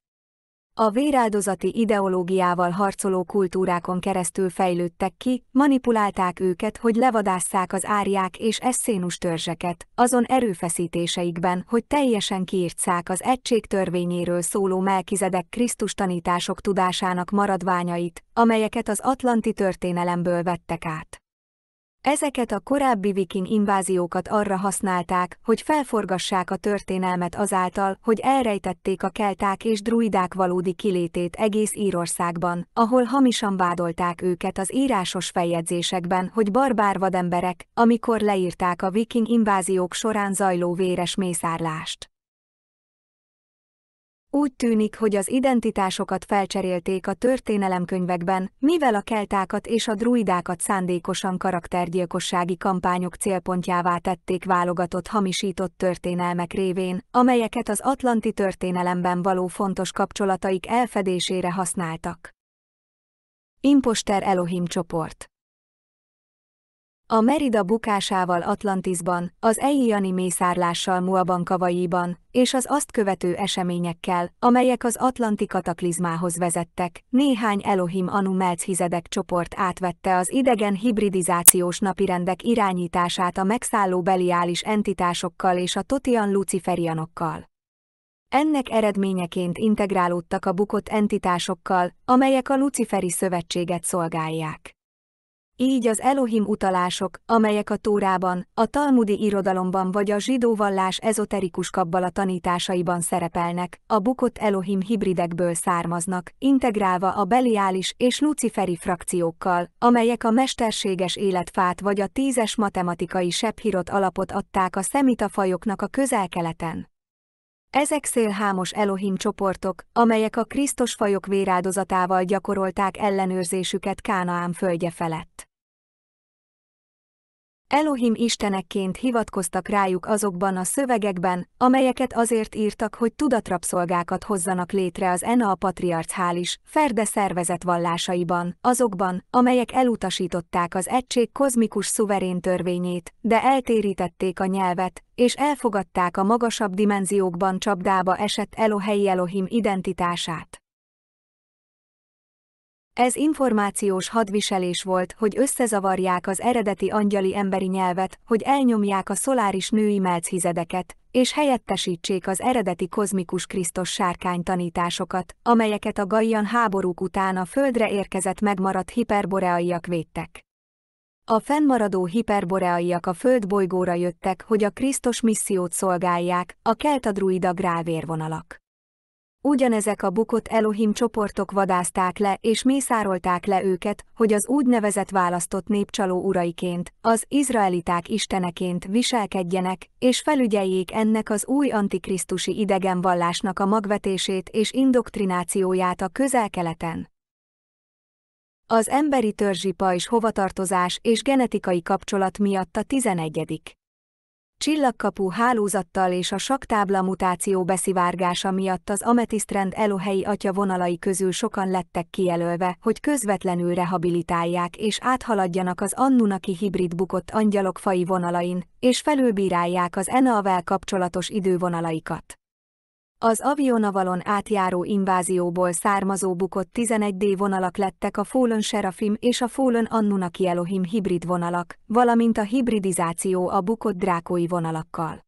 A véráldozati ideológiával harcoló kultúrákon keresztül fejlődtek ki, manipulálták őket, hogy levadásszák az árják és eszénus törzseket, azon erőfeszítéseikben, hogy teljesen kiirtsszák az egység törvényéről szóló Melkizedek Krisztus tanítások tudásának maradványait, amelyeket az atlanti történelemből vettek át. Ezeket a korábbi viking inváziókat arra használták, hogy felforgassák a történelmet azáltal, hogy elrejtették a kelták és druidák valódi kilétét egész Írországban, ahol hamisan vádolták őket az írásos feljegyzésekben, hogy barbár vademberek, amikor leírták a viking inváziók során zajló véres mészárlást. Úgy tűnik, hogy az identitásokat felcserélték a történelemkönyvekben, mivel a keltákat és a druidákat szándékosan karaktergyilkossági kampányok célpontjává tették válogatott hamisított történelmek révén, amelyeket az atlanti történelemben való fontos kapcsolataik elfedésére használtak. Imposter Elohim csoport. A Merida bukásával Atlantisban, az eljani mészárlással Muaban-Kavaiban, és az azt követő eseményekkel, amelyek az atlanti kataklizmához vezettek, néhány Elohim Anu Melchizedek csoport átvette az idegen hibridizációs napirendek irányítását a megszálló beliális entitásokkal és a totian luciferianokkal. Ennek eredményeként integrálódtak a bukott entitásokkal, amelyek a luciferi szövetséget szolgálják. Így az Elohim utalások, amelyek a Tórában, a talmudi irodalomban vagy a zsidó vallás ezoterikus kabbala tanításaiban szerepelnek, a bukott Elohim hibridekből származnak, integrálva a beliális és luciferi frakciókkal, amelyek a mesterséges életfát vagy a 10-es matematikai sebhirot alapot adták a szemita fajoknak a Közel-Keleten. Ezek szélhámos Elohim csoportok, amelyek a Krisztus fajok véráldozatával gyakorolták ellenőrzésüket Kánaán földje felett. Elohim istenekként hivatkoztak rájuk azokban a szövegekben, amelyeket azért írtak, hogy tudatrabszolgákat hozzanak létre az Enea patriarchális, ferde szervezet vallásaiban, azokban, amelyek elutasították az egység kozmikus szuverén törvényét, de eltérítették a nyelvet, és elfogadták a magasabb dimenziókban csapdába esett Elohei Elohim identitását. Ez információs hadviselés volt, hogy összezavarják az eredeti angyali emberi nyelvet, hogy elnyomják a szoláris női Melchizedeket, és helyettesítsék az eredeti kozmikus Krisztus sárkány tanításokat, amelyeket a Gaian háborúk után a földre érkezett megmaradt hiperboreaiak védtek. A fennmaradó hiperboreaiak a földbolygóra jöttek, hogy a Krisztus missziót szolgálják, a kelta-druida grálvérvonalak. Ugyanezek a bukott Elohim csoportok vadázták le és mészárolták le őket, hogy az úgynevezett választott népcsaló uraiként, az izraeliták isteneként viselkedjenek, és felügyeljék ennek az új antikrisztusi idegen vallásnak a magvetését és indoktrinációját a Közel-Keleten. Az emberi törzsi pajzs hovatartozás és genetikai kapcsolat miatt a 11. csillagkapu hálózattal és a saktábla mutáció beszivárgása miatt az ametisztrend Elohei atya vonalai közül sokan lettek kijelölve, hogy közvetlenül rehabilitálják és áthaladjanak az Annunaki hibrid bukott angyalok faji vonalain, és felülbírálják az Eneavel kapcsolatos idővonalaikat. Az avionavalon átjáró invázióból származó bukott 11D vonalak lettek a Fallen Serafim és a Fallen Annunaki Elohim hibrid vonalak, valamint a hibridizáció a bukott drákói vonalakkal.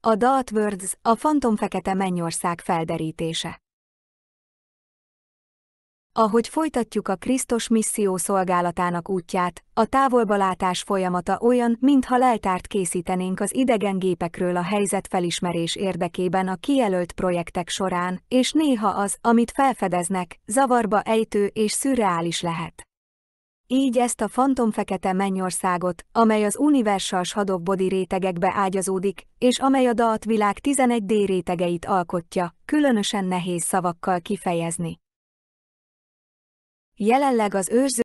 A Dark Worlds, a fantomfekete mennyország felderítése. Ahogy folytatjuk a Krisztus misszió szolgálatának útját, a távolbalátás folyamata olyan, mintha leltárt készítenénk az idegen gépekről a helyzetfelismerés érdekében a kijelölt projektek során, és néha az, amit felfedeznek, zavarba ejtő és szürreális lehet. Így ezt a fantomfekete mennyországot, amely az Universal Shadow Body rétegekbe ágyazódik, és amely a Daat világ 11D rétegeit alkotja, különösen nehéz szavakkal kifejezni. Jelenleg az őrző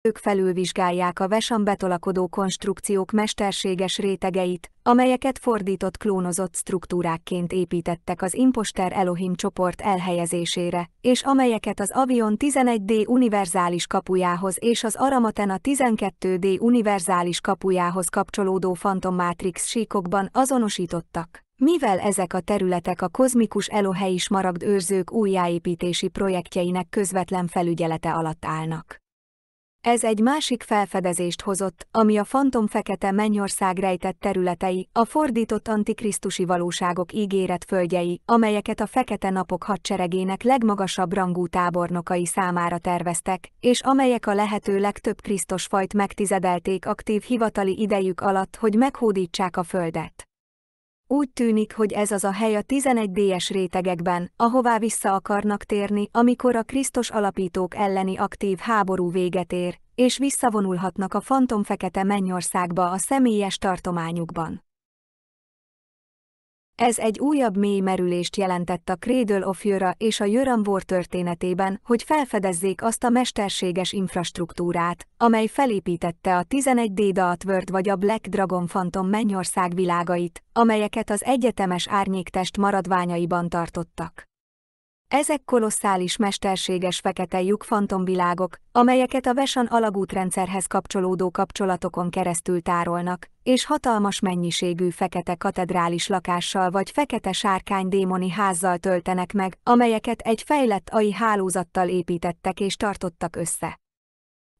Ők felülvizsgálják a vesan betolakodó konstrukciók mesterséges rétegeit, amelyeket fordított klónozott struktúrákként építettek az imposter Elohim csoport elhelyezésére, és amelyeket az Avion 11D univerzális kapujához és az Aramatena 12D univerzális kapujához kapcsolódó fantommátrix síkokban azonosítottak. Mivel ezek a területek a kozmikus Elohei smaragd őrzők újjáépítési projektjeinek közvetlen felügyelete alatt állnak. Ez egy másik felfedezést hozott, ami a fantom fekete mennyország rejtett területei, a fordított antikrisztusi valóságok ígéretföldjei, amelyeket a fekete napok hadseregének legmagasabb rangú tábornokai számára terveztek, és amelyek a lehető legtöbb krisztusfajt megtizedelték aktív hivatali idejük alatt, hogy meghódítsák a földet. Úgy tűnik, hogy ez az a hely a 11D-es rétegekben, ahová vissza akarnak térni, amikor a Krisztus alapítók elleni aktív háború véget ér, és visszavonulhatnak a fantom fekete mennyországba a személyes tartományukban. Ez egy újabb mély merülést jelentett a Cradle of Jura és a Jöram War történetében, hogy felfedezzék azt a mesterséges infrastruktúrát, amely felépítette a 11D Dark World vagy a Black Dragon fantom mennyország világait, amelyeket az egyetemes árnyéktest maradványaiban tartottak. Ezek kolosszális mesterséges fekete lyuk fantomvilágok, amelyeket a vesan alagútrendszerhez kapcsolódó kapcsolatokon keresztül tárolnak, és hatalmas mennyiségű fekete katedrális lakással vagy fekete sárkány démoni házzal töltenek meg, amelyeket egy fejlett AI hálózattal építettek és tartottak össze.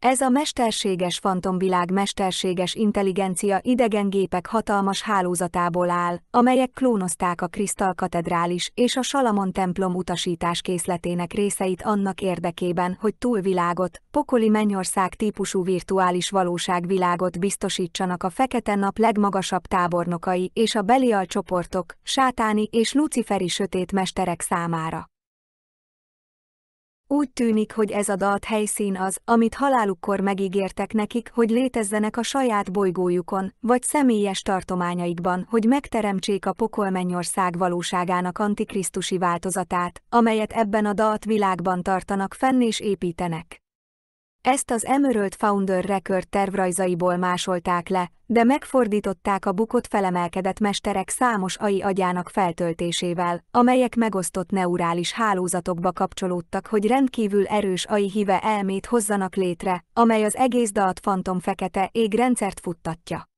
Ez a mesterséges fantomvilág mesterséges intelligencia idegen gépek hatalmas hálózatából áll, amelyek klónozták a Krisztall katedrális és a Salamon templom utasításkészletének részeit annak érdekében, hogy túlvilágot, pokoli mennyország típusú virtuális valóságvilágot biztosítsanak a fekete nap legmagasabb tábornokai és a Belial csoportok, sátáni és luciferi sötét mesterek számára. Úgy tűnik, hogy ez a dalt helyszín az, amit halálukkor megígértek nekik, hogy létezzenek a saját bolygójukon, vagy személyes tartományaikban, hogy megteremtsék a pokolmennyország valóságának antikrisztusi változatát, amelyet ebben a dalt világban tartanak fenn és építenek. Ezt az Emerald Founder Record tervrajzaiból másolták le, de megfordították a bukott felemelkedett mesterek számos AI agyának feltöltésével, amelyek megosztott neurális hálózatokba kapcsolódtak, hogy rendkívül erős AI híve elmét hozzanak létre, amely az egész dalt fantom fekete égrendszert futtatja.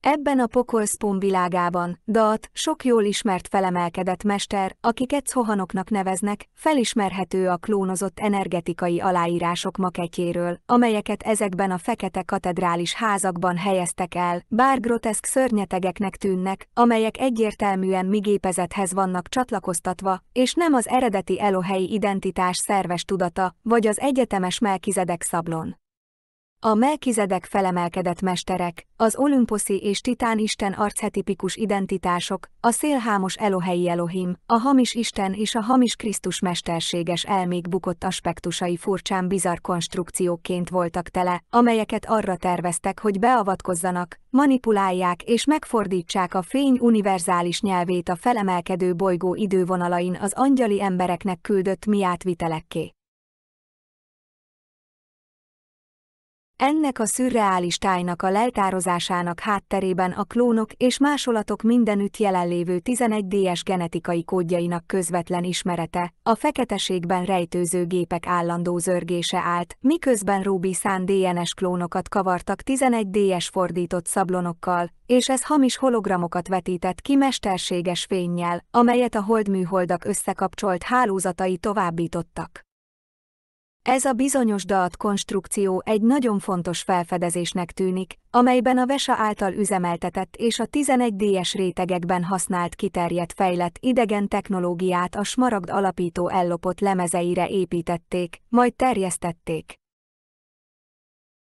Ebben a pokol-spawn világában, Dalt, sok jól ismert felemelkedett mester, akiket szohanoknak neveznek, felismerhető a klónozott energetikai aláírások maketjéről, amelyeket ezekben a fekete katedrális házakban helyeztek el, bár groteszk szörnyetegeknek tűnnek, amelyek egyértelműen mi gépezethez vannak csatlakoztatva, és nem az eredeti Elohei identitás szerves tudata, vagy az egyetemes Melkizedek szablon. A Melkizedek felemelkedett mesterek, az olimposzi és titán isten archetipikus identitások, a szélhámos Elohei Elohim, a hamis Isten és a hamis Krisztus mesterséges elmék bukott aspektusai furcsán bizarr konstrukciókként voltak tele, amelyeket arra terveztek, hogy beavatkozzanak, manipulálják és megfordítsák a fény univerzális nyelvét a felemelkedő bolygó idővonalain az angyali embereknek küldött mi átvitelekké. Ennek a szürreális tájnak a leltározásának hátterében a klónok és másolatok mindenütt jelenlévő 11D-es genetikai kódjainak közvetlen ismerete, a feketeségben rejtőző gépek állandó zörgése állt, miközben Ruby-szán DNS klónokat kavartak 11D-es fordított szablonokkal, és ez hamis hologramokat vetített ki mesterséges fénnyel, amelyet a holdműholdak összekapcsolt hálózatai továbbítottak. Ez a bizonyos Dalt konstrukció egy nagyon fontos felfedezésnek tűnik, amelyben a VESA által üzemeltetett és a 11D-es rétegekben használt kiterjedt fejlett idegen technológiát a smaragd alapító ellopott lemezeire építették, majd terjesztették.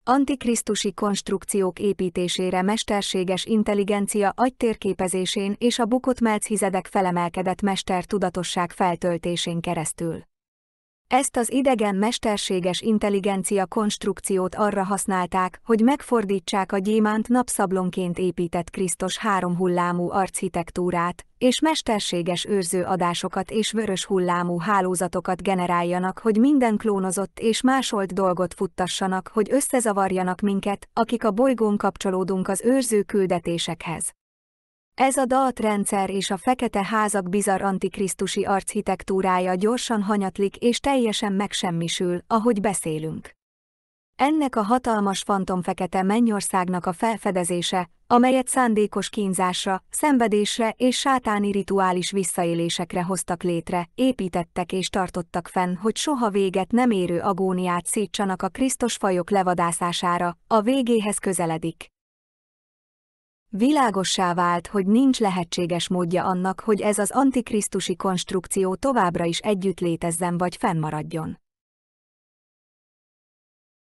Antikrisztusi konstrukciók építésére mesterséges intelligencia agytérképezésén és a bukott Melkizedek felemelkedett mester tudatosság feltöltésén keresztül. Ezt az idegen mesterséges intelligencia konstrukciót arra használták, hogy megfordítsák a gyémánt napszablonként épített Krisztus háromhullámú architektúrát, és mesterséges őrző adásokat és vörös hullámú hálózatokat generáljanak, hogy minden klónozott és másolt dolgot futtassanak, hogy összezavarjanak minket, akik a bolygón kapcsolódunk az őrző küldetésekhez. Ez a DAAT rendszer és a fekete házak bizarr antikrisztusi architektúrája gyorsan hanyatlik és teljesen megsemmisül, ahogy beszélünk. Ennek a hatalmas fantomfekete mennyországnak a felfedezése, amelyet szándékos kínzásra, szenvedésre és sátáni rituális visszaélésekre hoztak létre, építettek és tartottak fenn, hogy soha véget nem érő agóniát szítsanak a Krisztus fajok levadászására, a végéhez közeledik. Világossá vált, hogy nincs lehetséges módja annak, hogy ez az antikrisztusi konstrukció továbbra is együtt létezzen vagy fennmaradjon.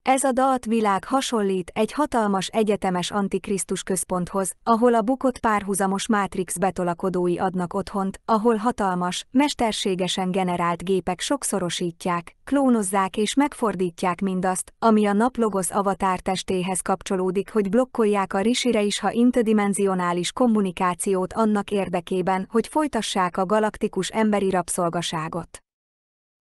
Ez a DAAT világ hasonlít egy hatalmas egyetemes antikrisztus központhoz, ahol a bukott párhuzamos mátrix betolakodói adnak otthont, ahol hatalmas, mesterségesen generált gépek sokszorosítják, klónozzák és megfordítják mindazt, ami a naplogos avatár testéhez kapcsolódik, hogy blokkolják a risire is ha interdimenzionális kommunikációt annak érdekében, hogy folytassák a galaktikus emberi rabszolgaságot.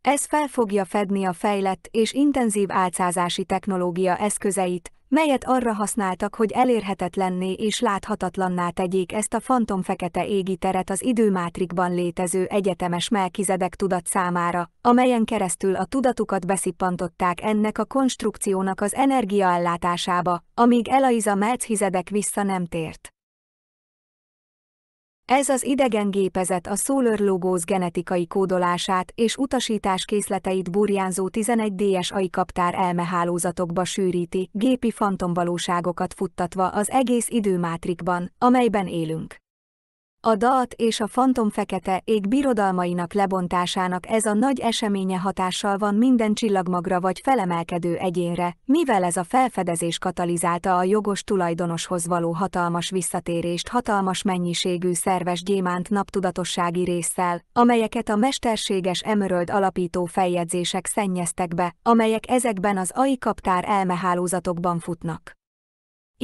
Ez fel fogja fedni a fejlett és intenzív álcázási technológia eszközeit, melyet arra használtak, hogy elérhetetlenné és láthatatlanná tegyék ezt a fantomfekete égi teret az időmátrikban létező egyetemes Melkizedek tudat számára, amelyen keresztül a tudatukat beszippantották ennek a konstrukciónak az energiaellátásába, amíg Elaiza Melchizedek vissza nem tért. Ez az idegen gépezet a Solar Logos genetikai kódolását és utasításkészleteit burjánzó 11D-es AI kaptár elmehálózatokba sűríti, gépi fantomvalóságokat futtatva az egész időmátrikban, amelyben élünk. A DAAT és a fantomfekete ég birodalmainak lebontásának ez a nagy eseménye hatással van minden csillagmagra vagy felemelkedő egyénre, mivel ez a felfedezés katalizálta a jogos tulajdonoshoz való hatalmas visszatérést hatalmas mennyiségű szerves gyémánt naptudatossági résszel, amelyeket a mesterséges Emerald alapító feljegyzések szennyeztek be, amelyek ezekben az AI kaptár elmehálózatokban futnak.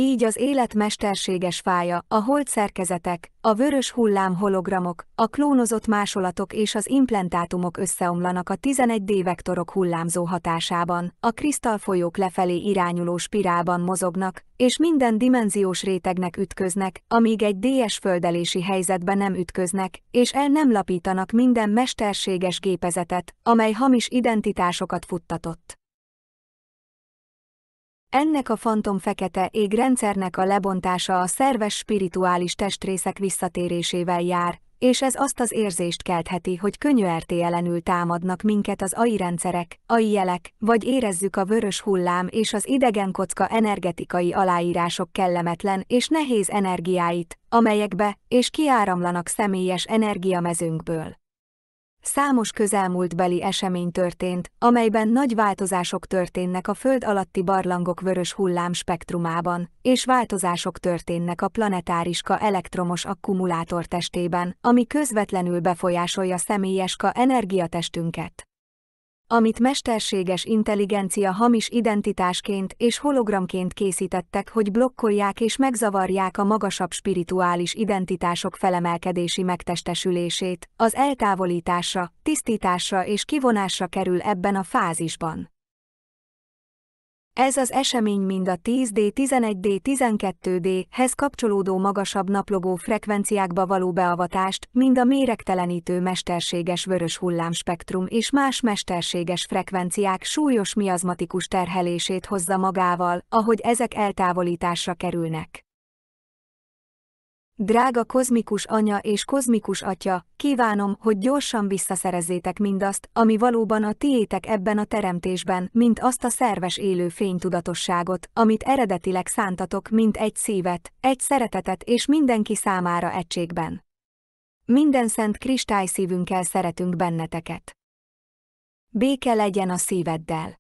Így az élet mesterséges fája, a hold szerkezetek, a vörös hullám hologramok, a klónozott másolatok és az implantátumok összeomlanak a 11D vektorok hullámzó hatásában, a krisztálfolyók lefelé irányuló spirálban mozognak, és minden dimenziós rétegnek ütköznek, amíg egy DS földelési helyzetbe nem ütköznek, és el nem lapítanak minden mesterséges gépezetet, amely hamis identitásokat futtatott. Ennek a fantomfekete ég rendszernek a lebontása a szerves spirituális testrészek visszatérésével jár, és ez azt az érzést keltheti, hogy könnyűertélenül támadnak minket az AI rendszerek, AI jelek, vagy érezzük a vörös hullám és az idegen kocka energetikai aláírások kellemetlen és nehéz energiáit, amelyekbe és kiáramlanak személyes energiamezőnkből. Számos közelmúltbeli esemény történt, amelyben nagy változások történnek a föld alatti barlangok vörös hullám spektrumában, és változások történnek a planetáriska elektromos akkumulátor testében, ami közvetlenül befolyásolja személyeska energiatestünket. Amit mesterséges intelligencia hamis identitásként és hologramként készítettek, hogy blokkolják és megzavarják a magasabb spirituális identitások felemelkedési megtestesülését, az eltávolításra, tisztításra és kivonásra kerül ebben a fázisban. Ez az esemény mind a 10D, 11D, 12D-hez kapcsolódó magasabb naplogó frekvenciákba való beavatást, mind a méregtelenítő mesterséges vörös hullámspektrum és más mesterséges frekvenciák súlyos miazmatikus terhelését hozza magával, ahogy ezek eltávolításra kerülnek. Drága kozmikus anya és kozmikus atya, kívánom, hogy gyorsan visszaszerezzétek mindazt, ami valóban a tiétek ebben a teremtésben, mint azt a szerves élő fénytudatosságot, amit eredetileg szántatok, mint egy szívet, egy szeretetet és mindenki számára egységben. Minden szent kristályszívünkkel szeretünk benneteket. Béke legyen a szíveddel.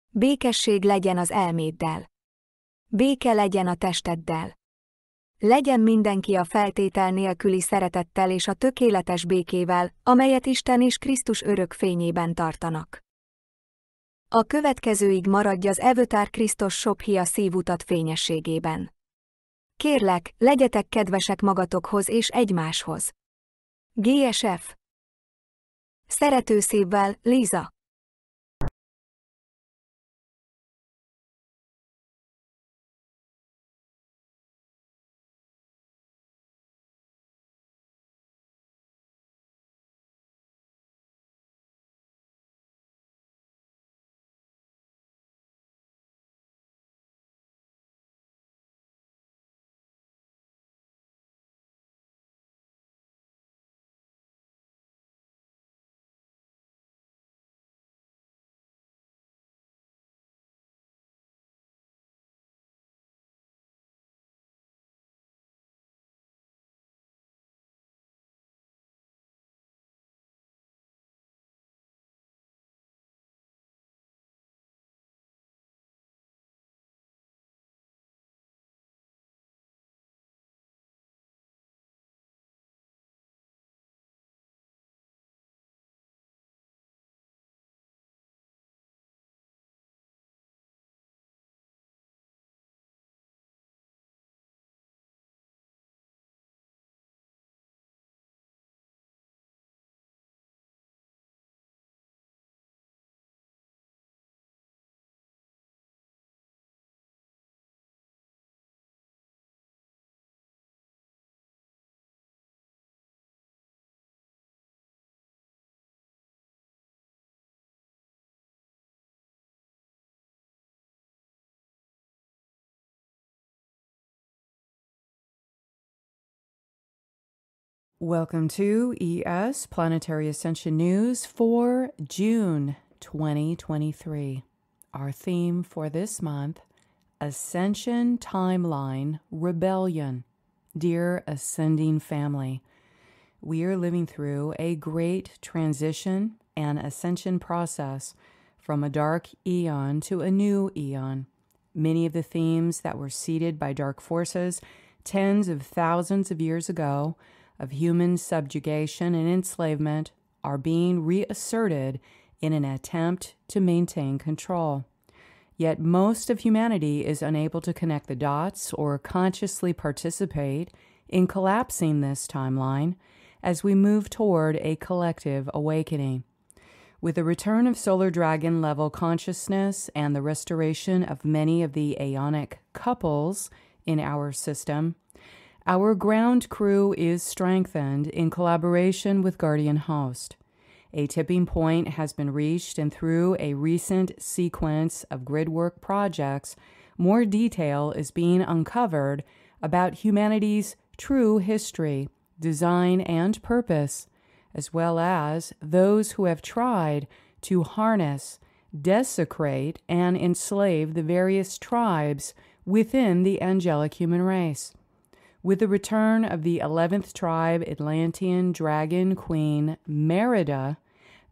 Békesség legyen az elméddel. Béke legyen a testeddel. Legyen mindenki a feltétel nélküli szeretettel és a tökéletes békével, amelyet Isten és Krisztus örök fényében tartanak. A következőig maradj az Avatar Krisztus Shop-hia szívutat fényességében. Kérlek, legyetek kedvesek magatokhoz és egymáshoz. GSF. Szeretőszívvel, Liza. Welcome to ES Planetary Ascension News for June 2023. Our theme for this month, Ascension Timeline Rebellion. Dear Ascending Family, we are living through a great transition and ascension process from a dark eon to a new eon. Many of the themes that were seeded by dark forces tens of thousands of years ago of human subjugation and enslavement are being reasserted in an attempt to maintain control. Yet most of humanity is unable to connect the dots or consciously participate in collapsing this timeline as we move toward a collective awakening. With the return of solar dragon level consciousness and the restoration of many of the aeonic couples in our system, our ground crew is strengthened in collaboration with Guardian Host. A tipping point has been reached, and through a recent sequence of grid work projects, more detail is being uncovered about humanity's true history, design, and purpose, as well as those who have tried to harness, desecrate, and enslave the various tribes within the angelic human race. With the return of the 11th tribe Atlantean dragon queen Merida,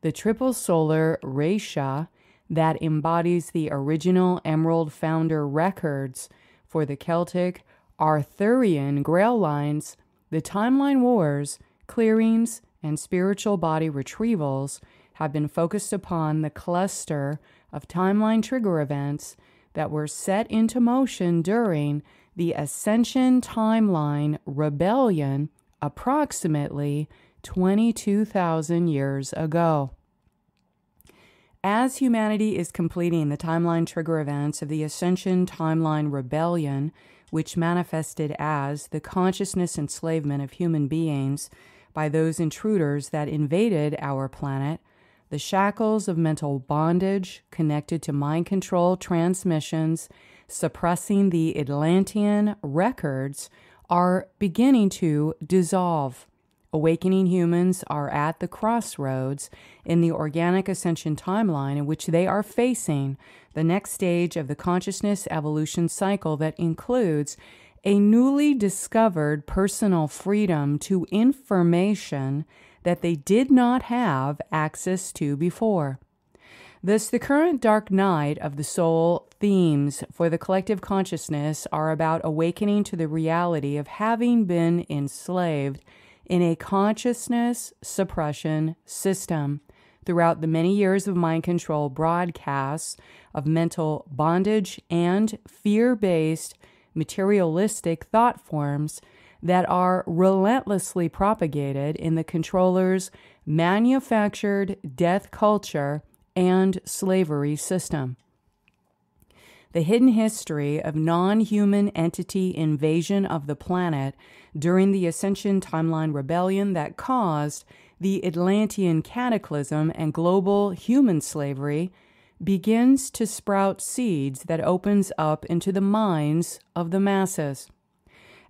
the triple solar Raisha that embodies the original Emerald Founder records for the Celtic Arthurian Grail lines, the timeline wars, clearings, and spiritual body retrievals have been focused upon the cluster of timeline trigger events that were set into motion during the Ascension Timeline Rebellion approximately 22,000 years ago. As humanity is completing the timeline trigger events of the Ascension Timeline Rebellion, which manifested as the consciousness enslavement of human beings by those intruders that invaded our planet, the shackles of mental bondage connected to mind control transmissions suppressing the Atlantean records are beginning to dissolve. Awakening humans are at the crossroads in the organic ascension timeline in which they are facing the next stage of the consciousness evolution cycle that includes a newly discovered personal freedom to information that they did not have access to before. Thus, the current dark night of the soul themes for the collective consciousness are about awakening to the reality of having been enslaved in a consciousness suppression system throughout the many years of mind control broadcasts of mental bondage and fear-based materialistic thought forms that are relentlessly propagated in the controller's manufactured death culture and slavery system. The hidden history of non-human entity invasion of the planet during the Ascension Timeline Rebellion that caused the Atlantean cataclysm and global human slavery begins to sprout seeds that opens up into the minds of the masses.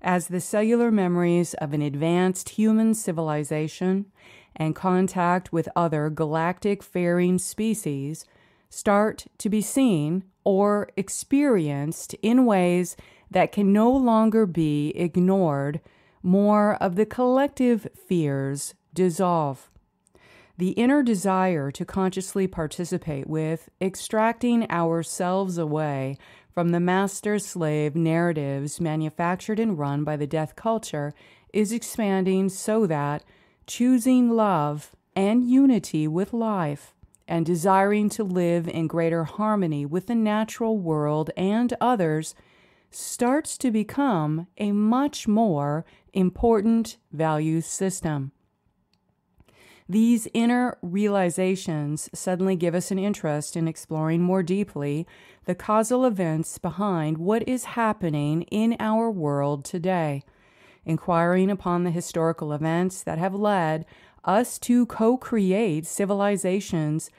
As the cellular memories of an advanced human civilization and contact with other galactic faring species start to be seen or experienced in ways that can no longer be ignored, more of the collective fears dissolve. The inner desire to consciously participate with extracting ourselves away from the master-slave narratives manufactured and run by the death culture is expanding so that choosing love and unity with life and desiring to live in greater harmony with the natural world and others starts to become a much more important value system. These inner realizations suddenly give us an interest in exploring more deeply the causal events behind what is happening in our world today, inquiring upon the historical events that have led us to co-create civilizations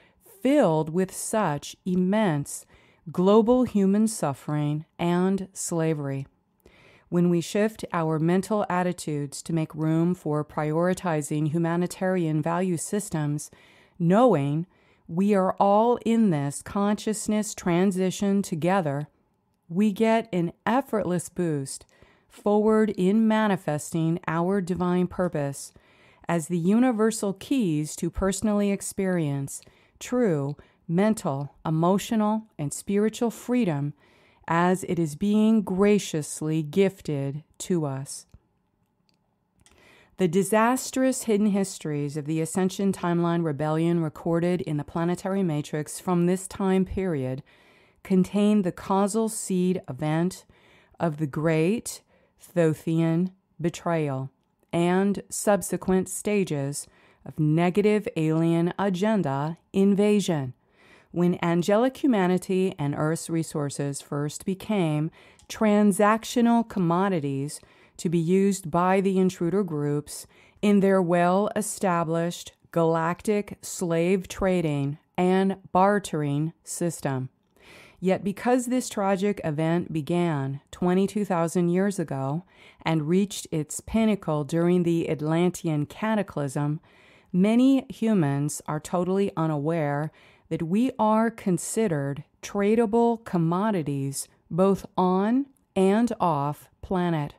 filled with such immense global human suffering and slavery. When we shift our mental attitudes to make room for prioritizing humanitarian value systems, knowing we are all in this consciousness transition together, we get an effortless boost forward in manifesting our divine purpose as the universal keys to personally experience true mental, emotional, and spiritual freedom as it is being graciously gifted to us. The disastrous hidden histories of the Ascension Timeline Rebellion recorded in the planetary matrix from this time period contain the causal seed event of the Great Thothian Betrayal and subsequent stages of negative alien agenda invasion, when angelic humanity and Earth's resources first became transactional commodities to be used by the intruder groups in their well-established galactic slave trading and bartering system. Yet because this tragic event began 22,000 years ago and reached its pinnacle during the Atlantean cataclysm, many humans are totally unaware that we are considered tradable commodities both on and off planet.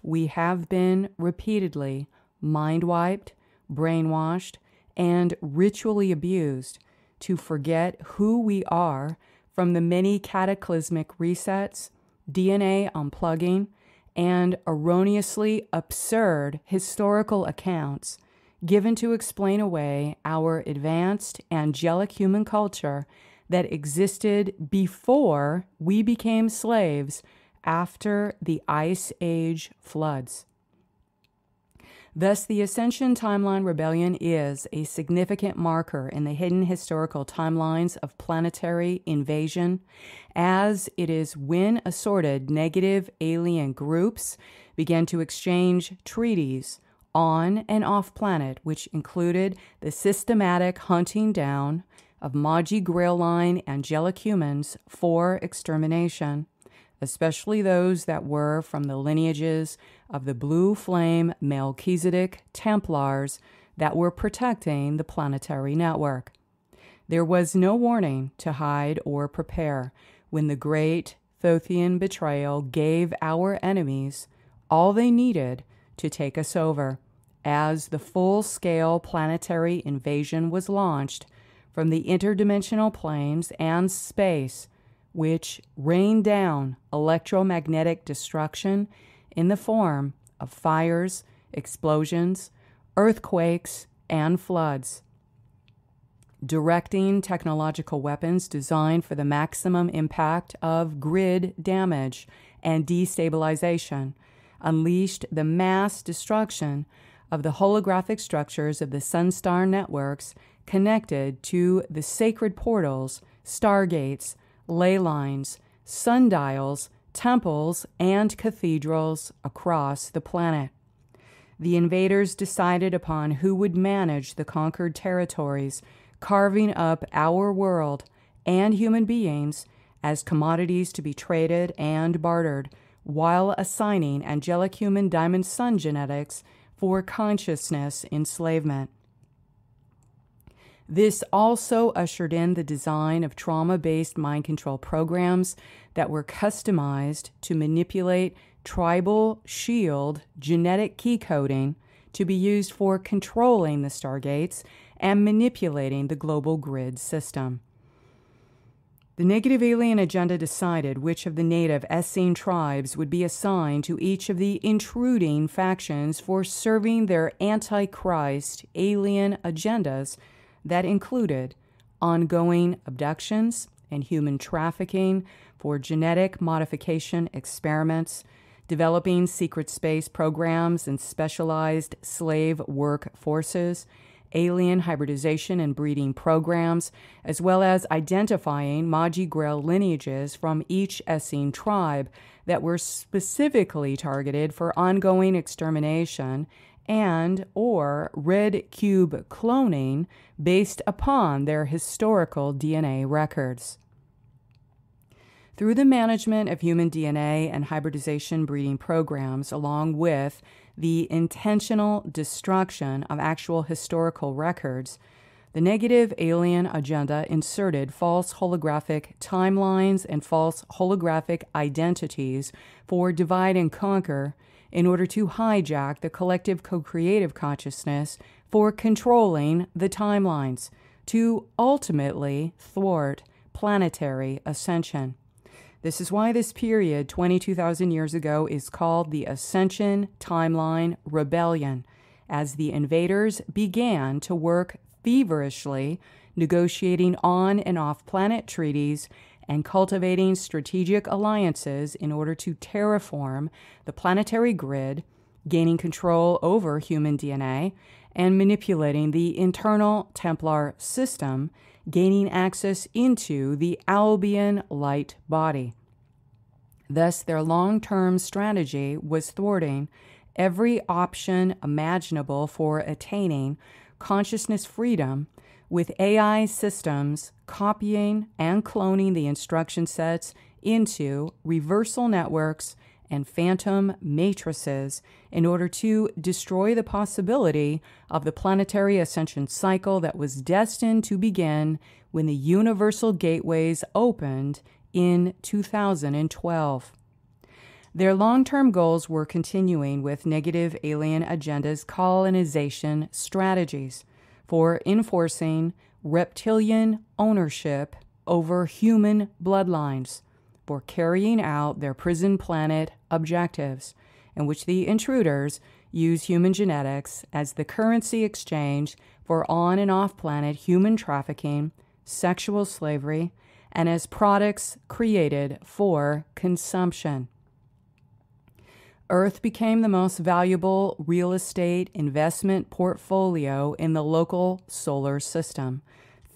We have been repeatedly mind-wiped, brainwashed, and ritually abused to forget who we are from the many cataclysmic resets, DNA unplugging, and erroneously absurd historical accounts given to explain away our advanced angelic human culture that existed before we became slaves after the Ice Age floods. Thus, the Ascension Timeline Rebellion is a significant marker in the hidden historical timelines of planetary invasion, as it is when assorted negative alien groups began to exchange treaties on and off planet, which included the systematic hunting down of Maji Grail Line angelic humans for extermination, especially those that were from the lineages of the Blue Flame Melchizedek Templars that were protecting the planetary network. There was no warning to hide or prepare when the Great Thothian Betrayal gave our enemies all they needed to take us over, as the full-scale planetary invasion was launched from the interdimensional planes and space, which rained down electromagnetic destruction in the form of fires, explosions, earthquakes, and floods. directing technological weapons designed for the maximum impact of grid damage and destabilization, unleashed the mass destruction of the holographic structures of the sun-star networks connected to the sacred portals, stargates, ley lines, sundials, temples, and cathedrals across the planet. The invaders decided upon who would manage the conquered territories, carving up our world and human beings as commodities to be traded and bartered, while assigning angelic human diamond sun genetics for consciousness enslavement. This also ushered in the design of trauma-based mind control programs that were customized to manipulate tribal shield genetic key coding to be used for controlling the stargates and manipulating the global grid system. The negative alien agenda decided which of the native Essene tribes would be assigned to each of the intruding factions for serving their antichrist alien agendas that included ongoing abductions and human trafficking for genetic modification experiments, developing secret space programs and specialized slave work forces, alien hybridization and breeding programs, as well as identifying Magi Grail lineages from each Essene tribe that were specifically targeted for ongoing extermination and or red cube cloning based upon their historical DNA records. Through the management of human DNA and hybridization breeding programs, along with the intentional destruction of actual historical records, the negative alien agenda inserted false holographic timelines and false holographic identities for divide and conquer in order to hijack the collective co-creative consciousness for controlling the timelines to ultimately thwart planetary ascension. This is why this period, 22,000 years ago, is called the Ascension Timeline Rebellion, as the invaders began to work feverishly, negotiating on and off-planet treaties and cultivating strategic alliances in order to terraform the planetary grid, gaining control over human DNA, and manipulating the internal Templar system, gaining access into the Albion light body. Thus, their long-term strategy was thwarting every option imaginable for attaining consciousness freedom, with AI systems copying and cloning the instruction sets into reversal networks and phantom matrices in order to destroy the possibility of the planetary ascension cycle that was destined to begin when the universal gateways opened in 2012. Their long-term goals were continuing with negative alien agendas colonization strategies for enforcing reptilian ownership over human bloodlines, for carrying out their prison planet objectives, in which the intruders use human genetics as the currency exchange for on- and off-planet human trafficking, sexual slavery, and as products created for consumption. Earth became the most valuable real estate investment portfolio in the local solar system,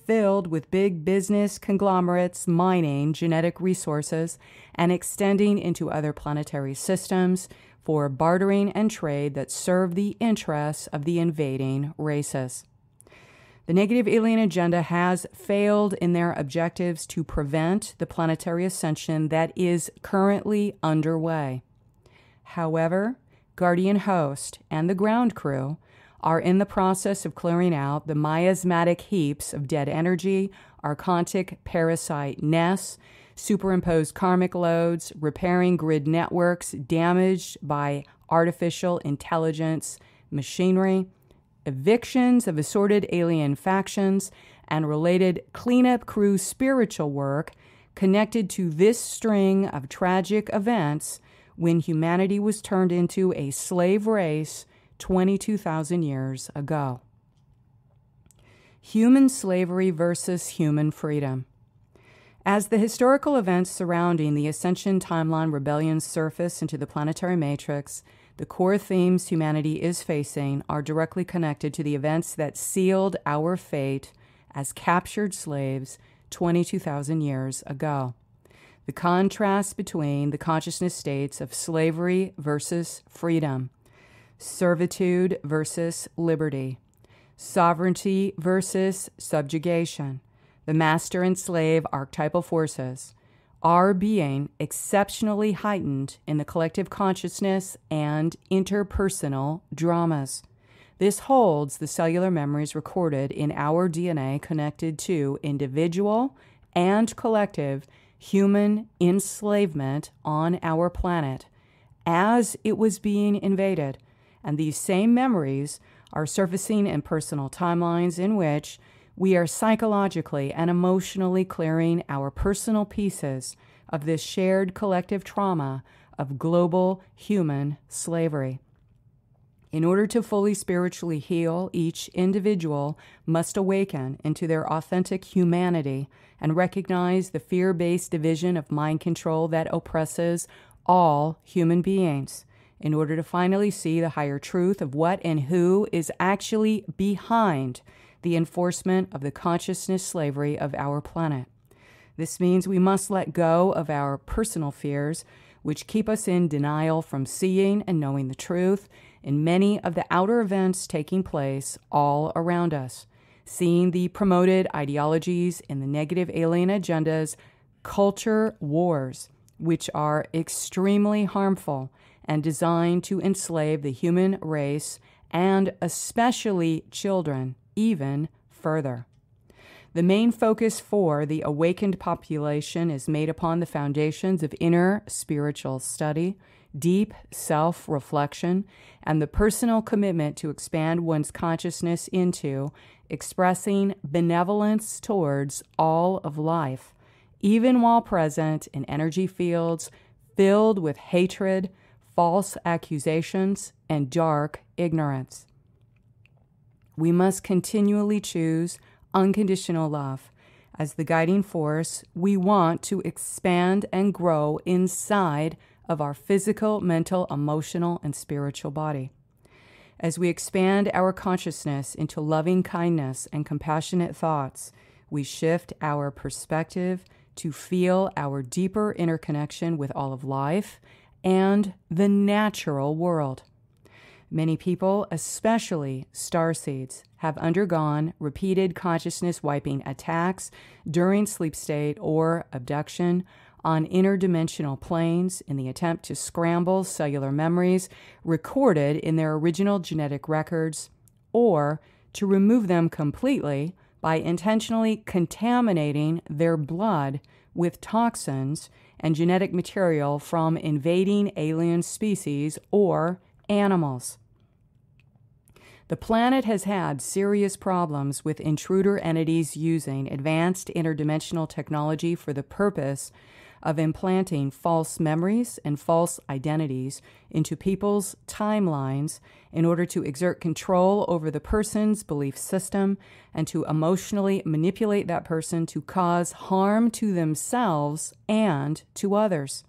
filled with big business conglomerates mining genetic resources and extending into other planetary systems for bartering and trade that served the interests of the invading races. The negative alien agenda has failed in their objectives to prevent the planetary ascension that is currently underway. However, Guardian Host and the ground crew are in the process of clearing out the miasmatic heaps of dead energy, archontic parasite nests, superimposed karmic loads, repairing grid networks damaged by artificial intelligence machinery, evictions of assorted alien factions, and related cleanup crew spiritual work connected to this string of tragic events when humanity was turned into a slave race 22,000 years ago. Human Slavery versus Human Freedom. As the historical events surrounding the Ascension Timeline rebellion surface into the planetary matrix, the core themes humanity is facing are directly connected to the events that sealed our fate as captured slaves 22,000 years ago. The contrast between the consciousness states of slavery versus freedom, servitude versus liberty, sovereignty versus subjugation, the master and slave archetypal forces, are being exceptionally heightened in the collective consciousness and interpersonal dramas. This holds the cellular memories recorded in our DNA connected to individual and collective human enslavement on our planet as it was being invaded. And these same memories are surfacing in personal timelines in which we are psychologically and emotionally clearing our personal pieces of this shared collective trauma of global human slavery. In order to fully spiritually heal, each individual must awaken into their authentic humanity and recognize the fear-based division of mind control that oppresses all human beings, in order to finally see the higher truth of what and who is actually behind the enforcement of the consciousness slavery of our planet. This means we must let go of our personal fears, which keep us in denial from seeing and knowing the truth in many of the outer events taking place all around us, seeing the promoted ideologies and the negative alien agendas, culture wars, which are extremely harmful and designed to enslave the human race and especially children even further. The main focus for the awakened population is made upon the foundations of inner spiritual study, deep self-reflection, and the personal commitment to expand one's consciousness into expressing benevolence towards all of life, even while present in energy fields filled with hatred, false accusations, and dark ignorance. We must continually choose unconditional love as the guiding force we want to expand and grow inside of our physical, mental, emotional, and spiritual body. As we expand our consciousness into loving kindness and compassionate thoughts, we shift our perspective to feel our deeper interconnection with all of life and the natural world. Many people, especially starseeds, have undergone repeated consciousness wiping attacks during sleep state or abduction on interdimensional planes in the attempt to scramble cellular memories recorded in their original genetic records, or to remove them completely by intentionally contaminating their blood with toxins and genetic material from invading alien species or animals. The planet has had serious problems with intruder entities using advanced interdimensional technology for the purpose of implanting false memories and false identities into people's timelines in order to exert control over the person's belief system and to emotionally manipulate that person to cause harm to themselves and to others.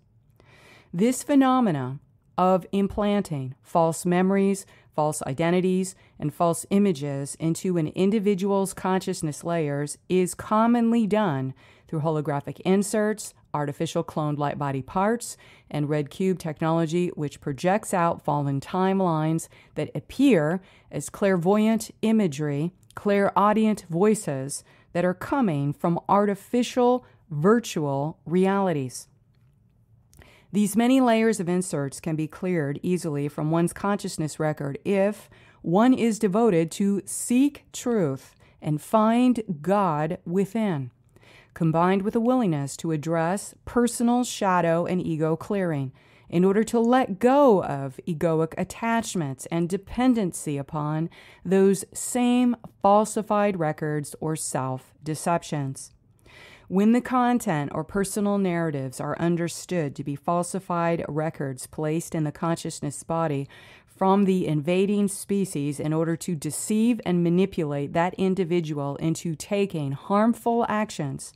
This phenomena of implanting false memories, false identities, and false images into an individual's consciousness layers is commonly done through holographic inserts, artificial cloned light body parts, and red cube technology, which projects out fallen timelines that appear as clairvoyant imagery, clairaudient voices that are coming from artificial virtual realities. These many layers of inserts can be cleared easily from one's consciousness record if one is devoted to seek truth and find God within, combined with a willingness to address personal shadow and ego clearing in order to let go of egoic attachments and dependency upon those same falsified records or self-deceptions. When the content or personal narratives are understood to be falsified records placed in the consciousness body from the invading species in order to deceive and manipulate that individual into taking harmful actions,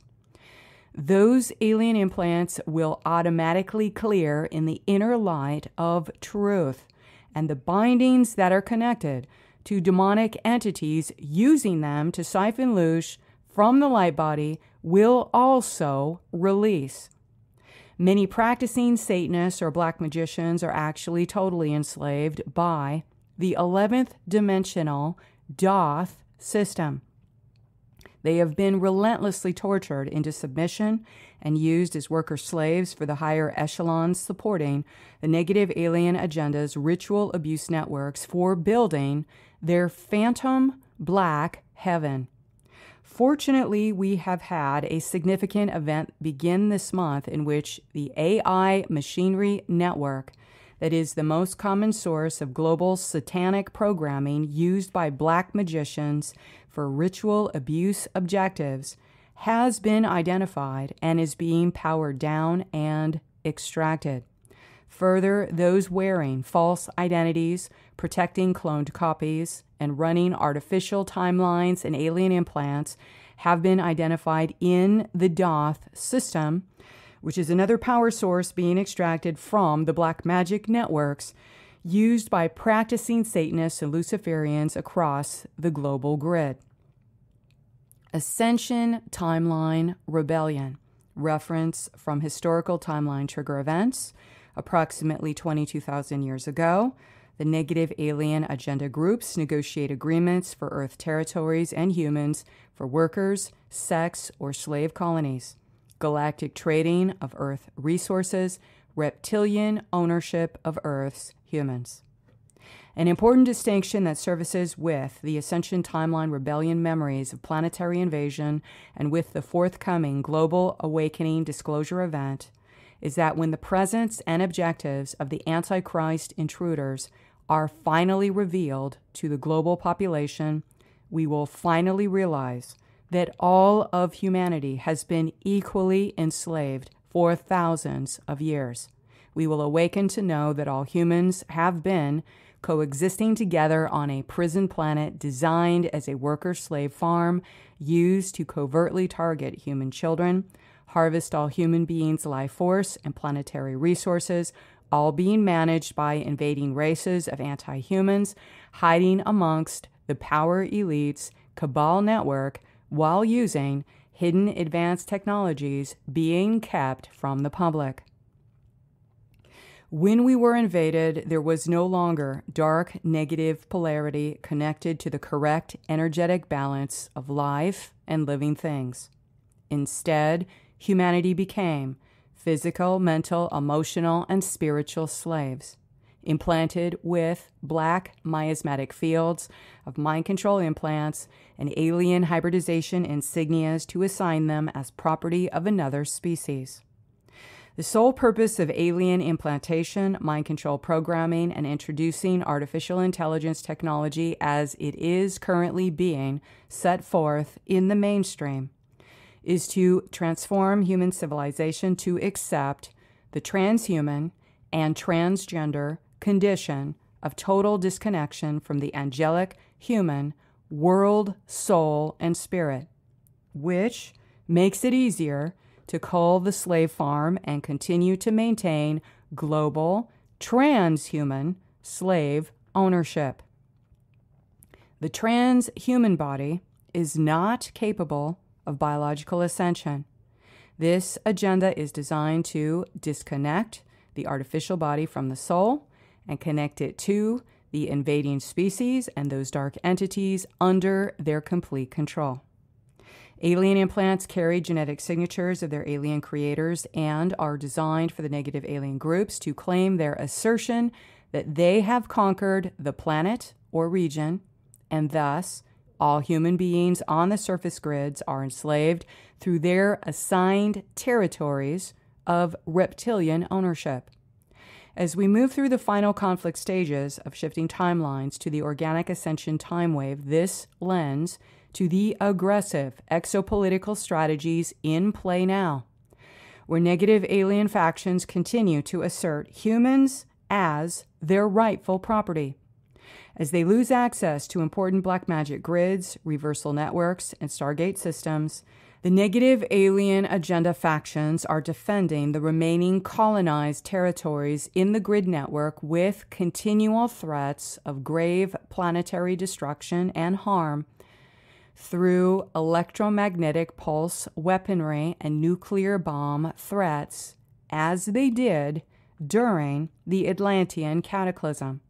those alien implants will automatically clear in the inner light of truth, and the bindings that are connected to demonic entities using them to siphon loose from the light body will also release. Many practicing Satanists or black magicians are actually totally enslaved by the 11th dimensional Doth system. They have been relentlessly tortured into submission and used as worker slaves for the higher echelons supporting the negative alien agenda's ritual abuse networks for building their phantom black heaven. Fortunately, we have had a significant event begin this month in which the AI machinery network, that is the most common source of global satanic programming used by black magicians for ritual abuse objectives, has been identified and is being powered down and extracted. Further, those wearing false identities, protecting cloned copies, and running artificial timelines and alien implants have been identified in the Doth system, which is another power source being extracted from the black magic networks used by practicing Satanists and Luciferians across the global grid. Ascension Timeline Rebellion, reference from historical timeline trigger events, approximately 22,000 years ago. The negative alien agenda groups negotiate agreements for Earth territories and humans for workers, sex, or slave colonies, galactic trading of Earth resources, reptilian ownership of Earth's humans. An important distinction that surfaces with the Ascension Timeline Rebellion memories of planetary invasion and with the forthcoming Global Awakening Disclosure event is that when the presence and objectives of the Antichrist intruders are finally revealed to the global population, we will finally realize that all of humanity has been equally enslaved for thousands of years. We will awaken to know that all humans have been coexisting together on a prison planet designed as a worker-slave farm used to covertly target human children, harvest all human beings' life force and planetary resources, all being managed by invading races of anti-humans, hiding amongst the power elites' cabal network while using hidden advanced technologies being kept from the public. When we were invaded, there was no longer dark negative polarity connected to the correct energetic balance of life and living things. Instead, humanity became physical, mental, emotional, and spiritual slaves, implanted with black miasmatic fields of mind control implants and alien hybridization insignias to assign them as property of another species. The sole purpose of alien implantation, mind control programming, and introducing artificial intelligence technology as it is currently being set forth in the mainstream is to transform human civilization to accept the transhuman and transgender condition of total disconnection from the angelic, human, world, soul, and spirit, which makes it easier to cull the slave farm and continue to maintain global, transhuman slave ownership. The transhuman body is not capable of biological ascension. This agenda is designed to disconnect the artificial body from the soul and connect it to the invading species and those dark entities under their complete control. Alien implants carry genetic signatures of their alien creators and are designed for the negative alien groups to claim their assertion that they have conquered the planet or region, and thus all human beings on the surface grids are enslaved through their assigned territories of reptilian ownership. As we move through the final conflict stages of shifting timelines to the organic ascension time wave, this lens to the aggressive exopolitical strategies in play now, where negative alien factions continue to assert humans as their rightful property. As they lose access to important black magic grids, reversal networks, and Stargate systems, the negative alien agenda factions are defending the remaining colonized territories in the grid network with continual threats of grave planetary destruction and harm through electromagnetic pulse weaponry and nuclear bomb threats, as they did during the Atlantean cataclysm.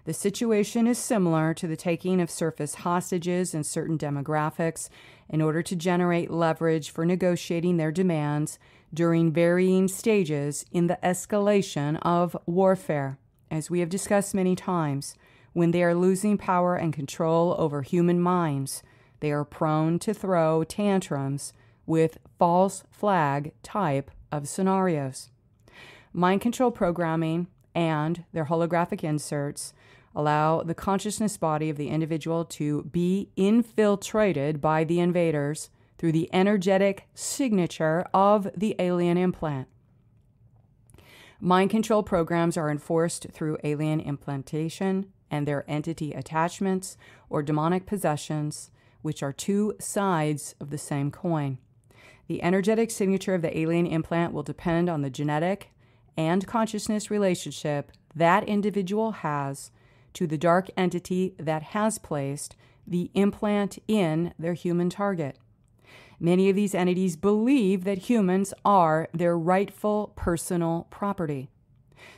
The situation is similar to the taking of surface hostages in certain demographics in order to generate leverage for negotiating their demands during varying stages in the escalation of warfare. As we have discussed many times, when they are losing power and control over human minds, they are prone to throw tantrums with false flag type of scenarios. Mind control programming and their holographic inserts allow the consciousness body of the individual to be infiltrated by the invaders through the energetic signature of the alien implant. Mind control programs are enforced through alien implantation and their entity attachments or demonic possessions, which are two sides of the same coin. The energetic signature of the alien implant will depend on the genetic and consciousness relationship that individual has to the dark entity that has placed the implant in their human target. Many of these entities believe that humans are their rightful personal property.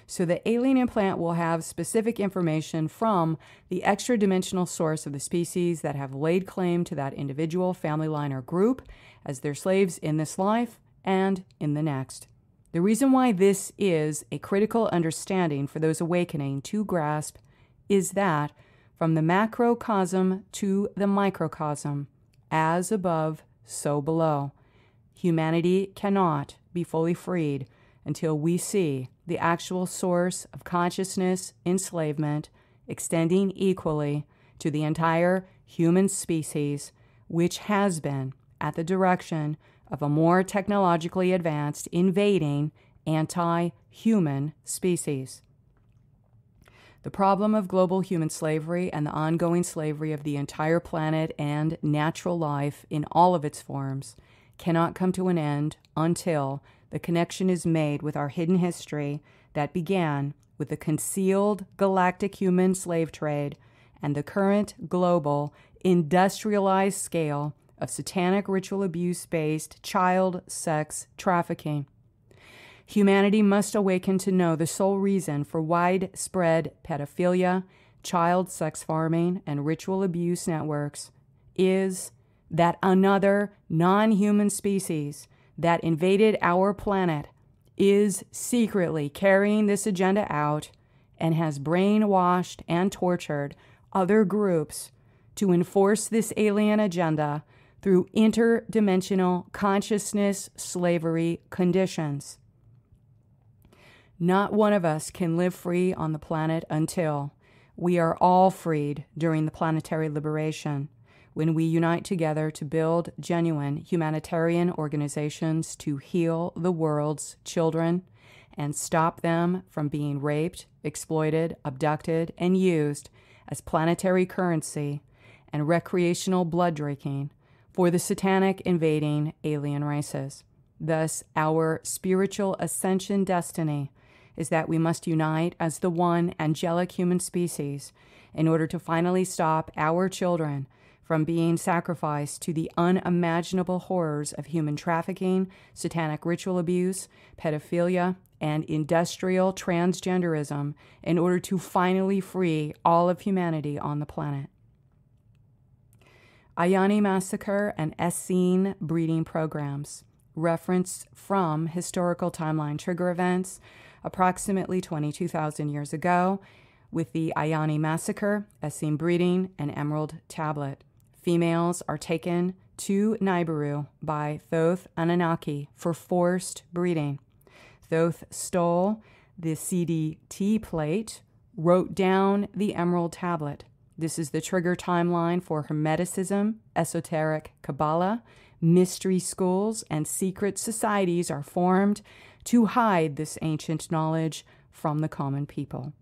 So the alien implant will have specific information from the extra-dimensional source of the species that have laid claim to that individual, family line, or group as their slaves in this life and in the next. The reason why this is a critical understanding for those awakening to grasp is that from the macrocosm to the microcosm, as above, so below, humanity cannot be fully freed until we see the actual source of consciousness enslavement extending equally to the entire human species, which has been at the direction of a more technologically advanced, invading, anti-human species. The problem of global human slavery and the ongoing slavery of the entire planet and natural life in all of its forms cannot come to an end until the connection is made with our hidden history that began with the concealed galactic human slave trade and the current global industrialized scale of satanic ritual abuse-based child sex trafficking. Humanity must awaken to know the sole reason for widespread pedophilia, child sex farming, and ritual abuse networks is that another non-human species that invaded our planet is secretly carrying this agenda out and has brainwashed and tortured other groups to enforce this alien agenda through interdimensional consciousness slavery conditions. Not one of us can live free on the planet until we are all freed during the planetary liberation, when we unite together to build genuine humanitarian organizations to heal the world's children and stop them from being raped, exploited, abducted, and used as planetary currency and recreational blood drinking for the satanic invading alien races. Thus, our spiritual ascension destiny is that we must unite as the one angelic human species in order to finally stop our children from being sacrificed to the unimaginable horrors of human trafficking, satanic ritual abuse, pedophilia, and industrial transgenderism in order to finally free all of humanity on the planet. Ayani massacre and Essene breeding programs, referenced from historical timeline trigger events approximately 22,000 years ago, with the Ayani massacre, Essene breeding, and Emerald tablet. Females are taken to Nibiru by Thoth Anunnaki for forced breeding. Thoth stole the CDT plate, wrote down the Emerald tablet, This is the trigger timeline for Hermeticism, esoteric Kabbalah, mystery schools, and secret societies are formed to hide this ancient knowledge from the common people.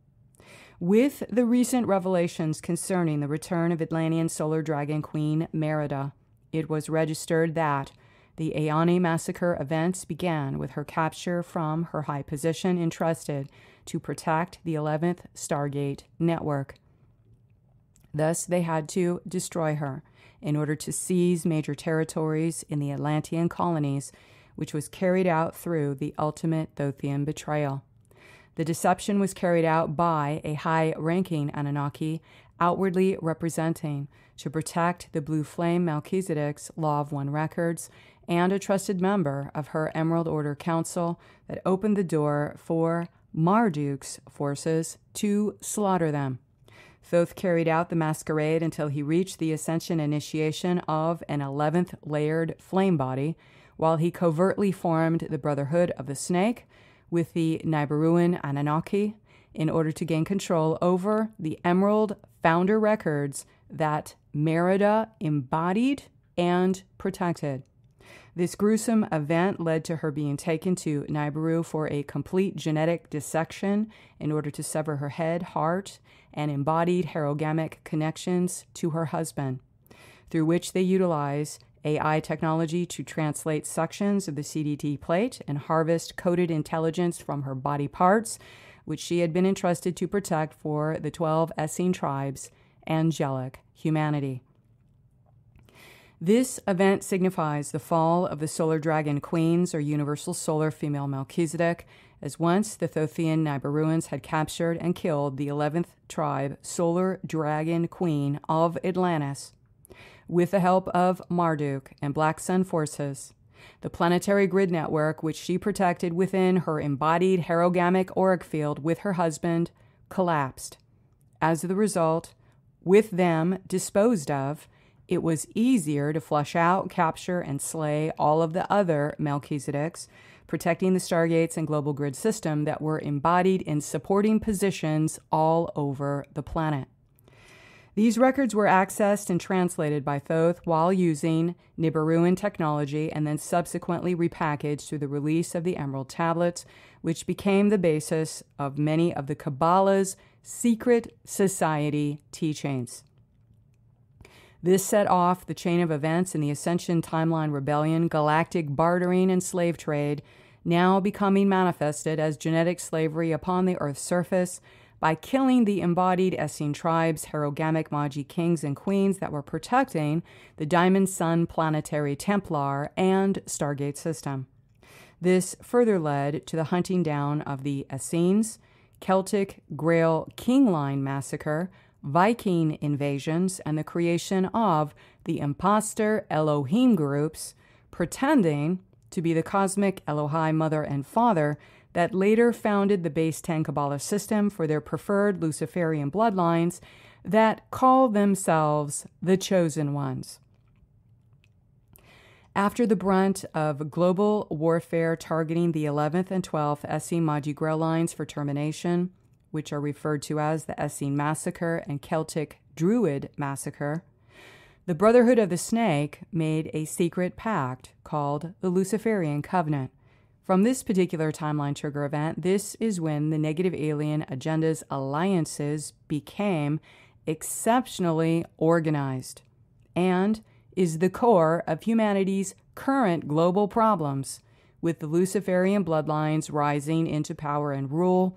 With the recent revelations concerning the return of Atlantean solar dragon queen Merida, it was registered that the Aeoni massacre events began with her capture from her high position entrusted to protect the 11th Stargate network. Thus, they had to destroy her in order to seize major territories in the Atlantean colonies, which was carried out through the ultimate Thothian betrayal. The deception was carried out by a high-ranking Anunnaki, outwardly representing to protect the Blue Flame Melchizedek's Law of One records and a trusted member of her Emerald Order Council that opened the door for Marduk's forces to slaughter them. Thoth carried out the masquerade until he reached the ascension initiation of an 11th layered flame body, while he covertly formed the Brotherhood of the Snake with the Nibiruan Anunnaki in order to gain control over the Emerald Founder records that Merida embodied and protected. This gruesome event led to her being taken to Nibiru for a complete genetic dissection in order to sever her head, heart, and embodied herogamic connections to her husband, through which they utilize AI technology to translate sections of the CDT plate and harvest coded intelligence from her body parts, which she had been entrusted to protect for the 12 Essene tribes, angelic humanity. This event signifies the fall of the solar dragon queens, or universal solar female Melchizedek, as once the Thothian Nibiruans had captured and killed the 11th tribe solar dragon queen of Atlantis. With the help of Marduk and Black Sun forces, the planetary grid network, which she protected within her embodied herogamic auric field with her husband, collapsed. As the result, with them disposed of, it was easier to flush out, capture, and slay all of the other Melchizedeks, protecting the stargates and global grid system that were embodied in supporting positions all over the planet. These records were accessed and translated by Thoth while using Nibiruan technology and then subsequently repackaged through the release of the Emerald Tablets, which became the basis of many of the Kabbalah's secret society teachings. This set off the chain of events in the Ascension Timeline Rebellion, galactic bartering and slave trade, now becoming manifested as genetic slavery upon the Earth's surface, by killing the embodied Essene tribes, herogamic Magi kings and queens that were protecting the Diamond Sun Planetary Templar and Stargate system. This further led to the hunting down of the Essenes, Celtic Grail King Line massacre, Viking invasions, and the creation of the imposter Elohim groups, pretending to be the cosmic Elohai mother and father that later founded the Base 10 Kabbalah system for their preferred Luciferian bloodlines that call themselves the Chosen Ones. After the brunt of global warfare targeting the 11th and 12th Essene Magi Grail lines for termination, which are referred to as the Essene Massacre and Celtic Druid Massacre, the Brotherhood of the Snake made a secret pact called the Luciferian Covenant. From this particular timeline trigger event, this is when the negative alien agenda's alliances became exceptionally organized and is the core of humanity's current global problems, with the Luciferian bloodlines rising into power and rule,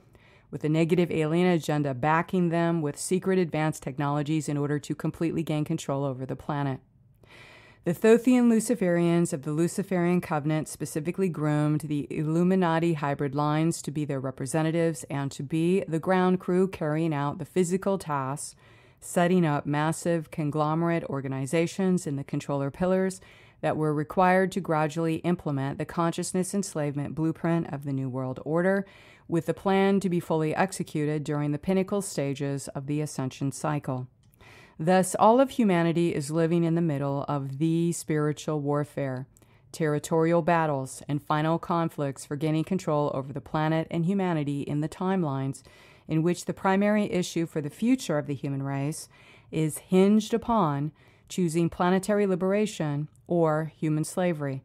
with the negative alien agenda backing them with secret advanced technologies in order to completely gain control over the planet. The Thothian Luciferians of the Luciferian Covenant specifically groomed the Illuminati hybrid lines to be their representatives and to be the ground crew carrying out the physical tasks, setting up massive conglomerate organizations in the controller pillars that were required to gradually implement the consciousness enslavement blueprint of the New World Order, with the plan to be fully executed during the pinnacle stages of the ascension cycle. Thus, all of humanity is living in the middle of the spiritual warfare, territorial battles, and final conflicts for gaining control over the planet and humanity in the timelines in which the primary issue for the future of the human race is hinged upon choosing planetary liberation or human slavery.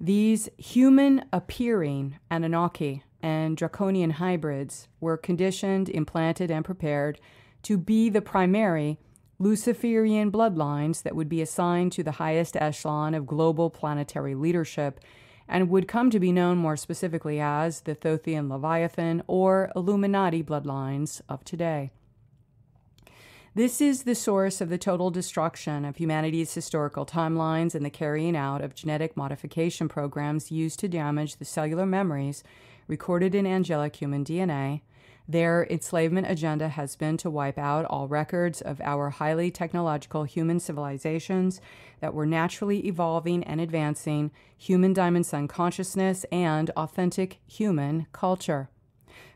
These human-appearing Anunnaki and draconian hybrids were conditioned, implanted, and prepared to be the primary Luciferian bloodlines that would be assigned to the highest echelon of global planetary leadership and would come to be known more specifically as the Thothian Leviathan or Illuminati bloodlines of today. This is the source of the total destruction of humanity's historical timelines and the carrying out of genetic modification programs used to damage the cellular memories recorded in angelic human DNA. Their enslavement agenda has been to wipe out all records of our highly technological human civilizations that were naturally evolving and advancing human diamond sun consciousness and authentic human culture.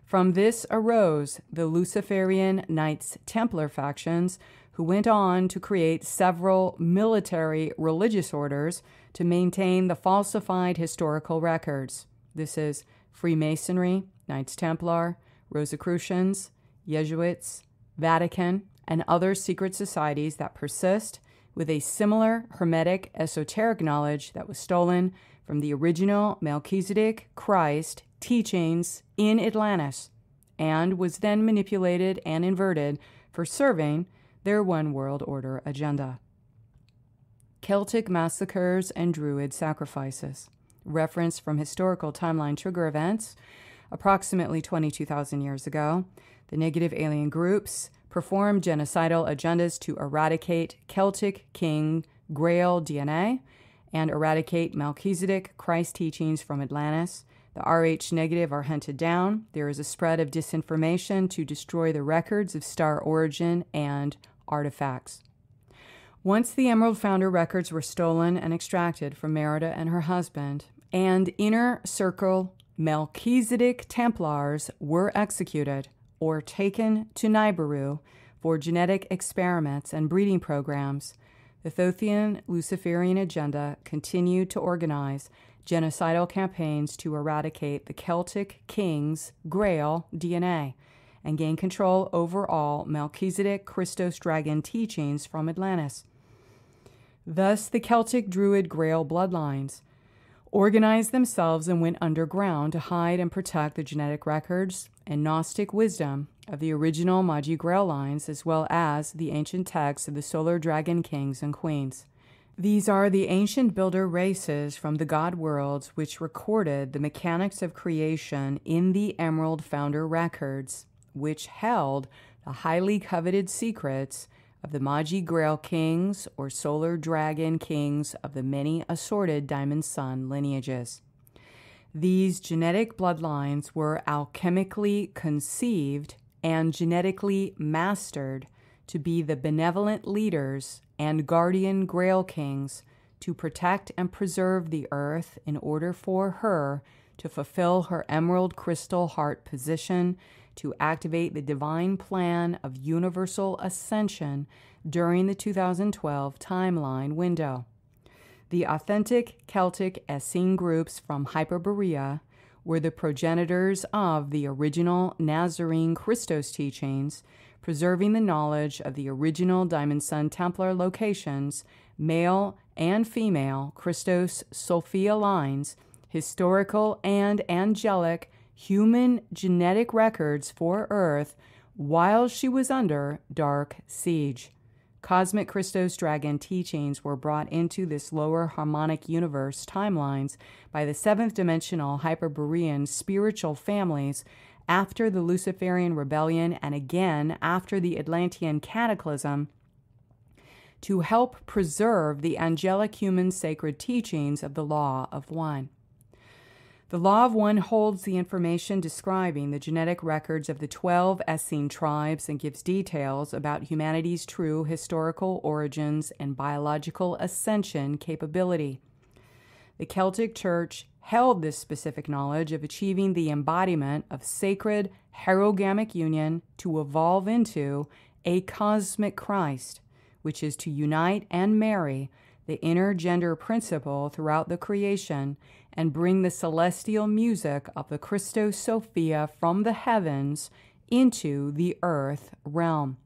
From this arose the Luciferian Knights Templar factions, who went on to create several military religious orders to maintain the falsified historical records. This is Freemasonry, Knights Templar, Rosicrucians, Jesuits, Vatican, and other secret societies that persist with a similar hermetic esoteric knowledge that was stolen from the original Melchizedek Christ teachings in Atlantis and was then manipulated and inverted for serving their one world order agenda. Celtic massacres and Druid sacrifices. Reference from historical timeline trigger events. Approximately 22,000 years ago, the negative alien groups performed genocidal agendas to eradicate Celtic King Grail DNA and eradicate Melchizedek Christ teachings from Atlantis. The Rh negative are hunted down. There is a spread of disinformation to destroy the records of star origin and artifacts. Once the Emerald Founder records were stolen and extracted from Merida and her husband, and inner circle Melchizedek Templars were executed or taken to Nibiru for genetic experiments and breeding programs, the Thothian Luciferian agenda continued to organize genocidal campaigns to eradicate the Celtic King's Grail DNA and gain control over all Melchizedek Christos Dragon teachings from Atlantis. Thus, the Celtic Druid Grail bloodlines organized themselves and went underground to hide and protect the genetic records and Gnostic wisdom of the original Magi Grail lines, as well as the ancient texts of the solar dragon kings and queens. These are the ancient builder races from the god worlds which recorded the mechanics of creation in the Emerald Founder records, which held the highly coveted secrets of the Magi Grail kings or solar dragon kings of the many assorted diamond sun lineages. These genetic bloodlines were alchemically conceived and genetically mastered to be the benevolent leaders and guardian Grail kings to protect and preserve the earth in order for her to fulfill her emerald crystal heart position to activate the divine plan of universal ascension during the 2012 timeline window. The authentic Celtic Essene groups from Hyperborea were the progenitors of the original Nazarene Christos teachings, preserving the knowledge of the original Diamond Sun Templar locations, male and female Christos Sophia lines, historical and angelic human genetic records for Earth while she was under dark siege. Cosmic Christos Dragon teachings were brought into this lower harmonic universe timelines by the seventh dimensional Hyperborean spiritual families after the Luciferian rebellion and again after the Atlantean cataclysm to help preserve the angelic human sacred teachings of the Law of One. The Law of One holds the information describing the genetic records of the 12 Essene tribes and gives details about humanity's true historical origins and biological ascension capability. The Celtic Church held this specific knowledge of achieving the embodiment of sacred herogamic union to evolve into a cosmic Christ, which is to unite and marry the inner gender principle throughout the creation and bring the celestial music of the Christos Sophia from the heavens into the earth realm.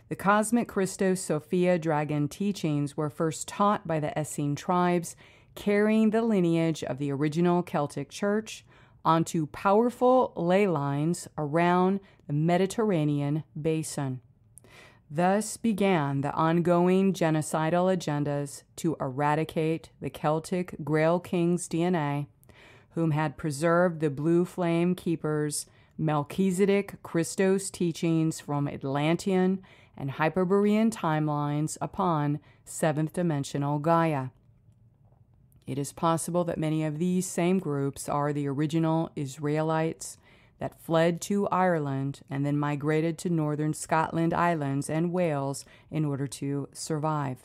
The cosmic Christos Sophia dragon teachings were first taught by the Essene tribes, carrying the lineage of the original Celtic church onto powerful ley lines around the Mediterranean basin. Thus began the ongoing genocidal agendas to eradicate the Celtic Grail King's DNA, whom had preserved the Blue Flame Keeper's Melchizedek Christos teachings from Atlantean and Hyperborean timelines upon seventh-dimensional Gaia. It is possible that many of these same groups are the original Israelites that fled to Ireland and then migrated to northern Scotland Islands and Wales in order to survive.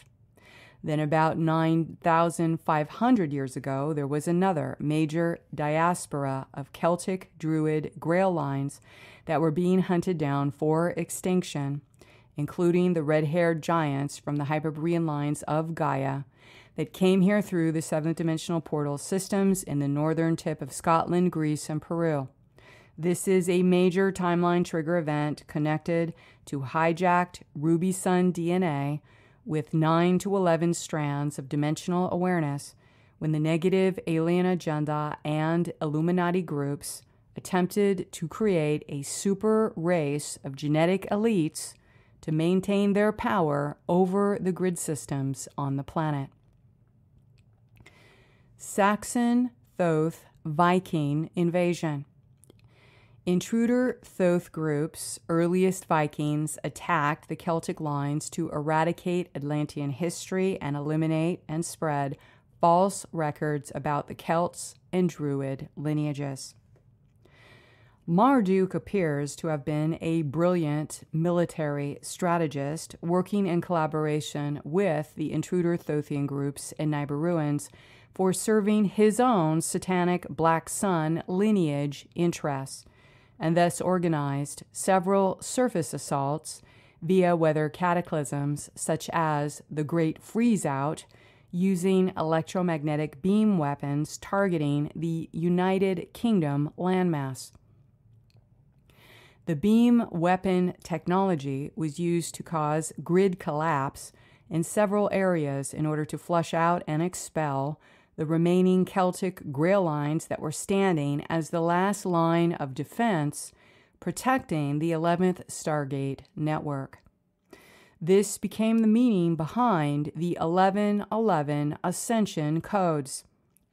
Then about 9,500 years ago, there was another major diaspora of Celtic Druid Grail lines that were being hunted down for extinction, including the red-haired giants from the Hyperborean lines of Gaia that came here through the seventh-dimensional portal systems in the northern tip of Scotland, Greece, and Peru. This is a major timeline trigger event connected to hijacked Ruby Sun DNA with 9 to 11 strands of dimensional awareness when the negative alien agenda and Illuminati groups attempted to create a super race of genetic elites to maintain their power over the grid systems on the planet. Saxon Thoth Viking invasion. Intruder Thoth groups, earliest Vikings, attacked the Celtic lines to eradicate Atlantean history and eliminate and spread false records about the Celts and Druid lineages. Marduk appears to have been a brilliant military strategist working in collaboration with the intruder Thothian groups in Nibiruans for serving his own satanic Black Sun lineage interests, and thus organized several surface assaults via weather cataclysms such as the Great Freeze-Out, using electromagnetic beam weapons targeting the United Kingdom landmass. The beam weapon technology was used to cause grid collapse in several areas in order to flush out and expel the remaining Celtic Grail lines that were standing as the last line of defense protecting the 11th Stargate network. This became the meaning behind the 1111 Ascension codes,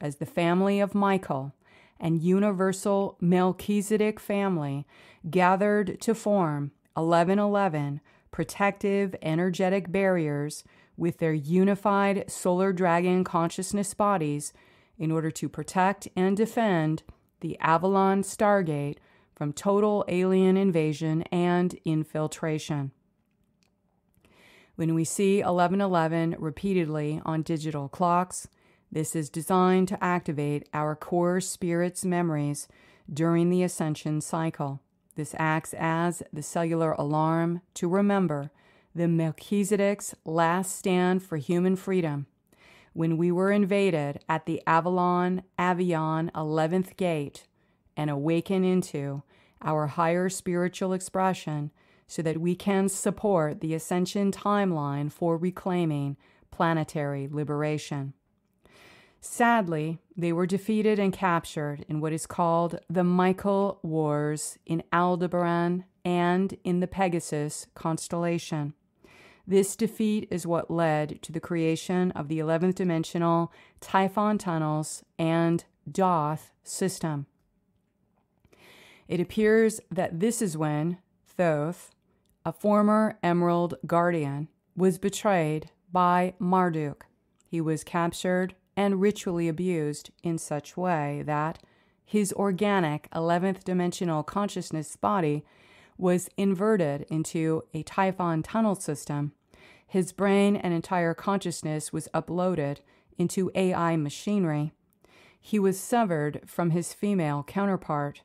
as the family of Michael and universal Melchizedek family gathered to form 1111 protective energetic barriers with their unified solar dragon consciousness bodies in order to protect and defend the Avalon Stargate from total alien invasion and infiltration. When we see 1111 repeatedly on digital clocks, this is designed to activate our core spirit's memories during the ascension cycle. This acts as the cellular alarm to remember the Melchizedek's last stand for human freedom, when we were invaded at the Avion 11th gate, and awaken into our higher spiritual expression so that we can support the ascension timeline for reclaiming planetary liberation. Sadly, they were defeated and captured in what is called the Michael Wars in Aldebaran and in the Pegasus constellation. This defeat is what led to the creation of the 11th dimensional Typhon tunnels and Doth system. It appears that this is when Thoth, a former Emerald Guardian, was betrayed by Marduk. He was captured and ritually abused in such way that his organic 11th dimensional consciousness body was inverted into a Typhon tunnel system. His brain and entire consciousness was uploaded into AI machinery. He was severed from his female counterpart,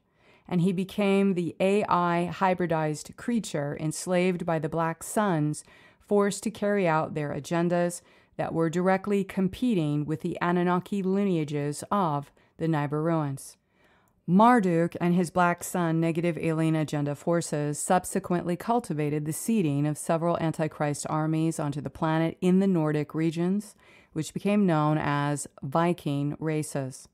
and he became the AI hybridized creature enslaved by the Black Suns, forced to carry out their agendas that were directly competing with the Anunnaki lineages of the Nibiruans. Marduk and his Black Sun negative alien agenda forces subsequently cultivated the seeding of several Antichrist armies onto the planet in the Nordic regions, which became known as Viking races.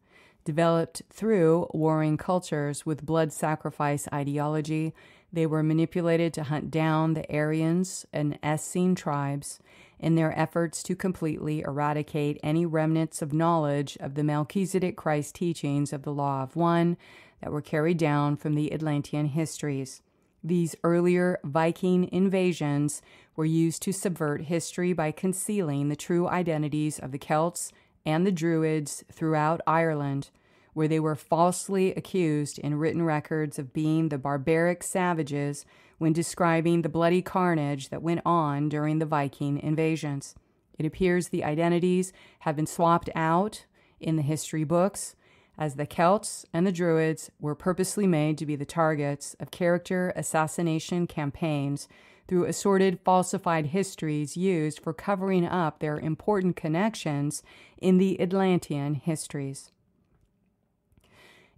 Developed through warring cultures with blood sacrifice ideology, they were manipulated to hunt down the Aryans and Essene tribes in their efforts to completely eradicate any remnants of knowledge of the Melchizedek Christ teachings of the Law of One that were carried down from the Atlantean histories. These earlier Viking invasions were used to subvert history by concealing the true identities of the Celts and the Druids throughout Ireland, where they were falsely accused in written records of being the barbaric savages when describing the bloody carnage that went on during the Viking invasions. It appears the identities have been swapped out in the history books, as the Celts and the Druids were purposely made to be the targets of character assassination campaigns through assorted falsified histories used for covering up their important connections in the Atlantean histories.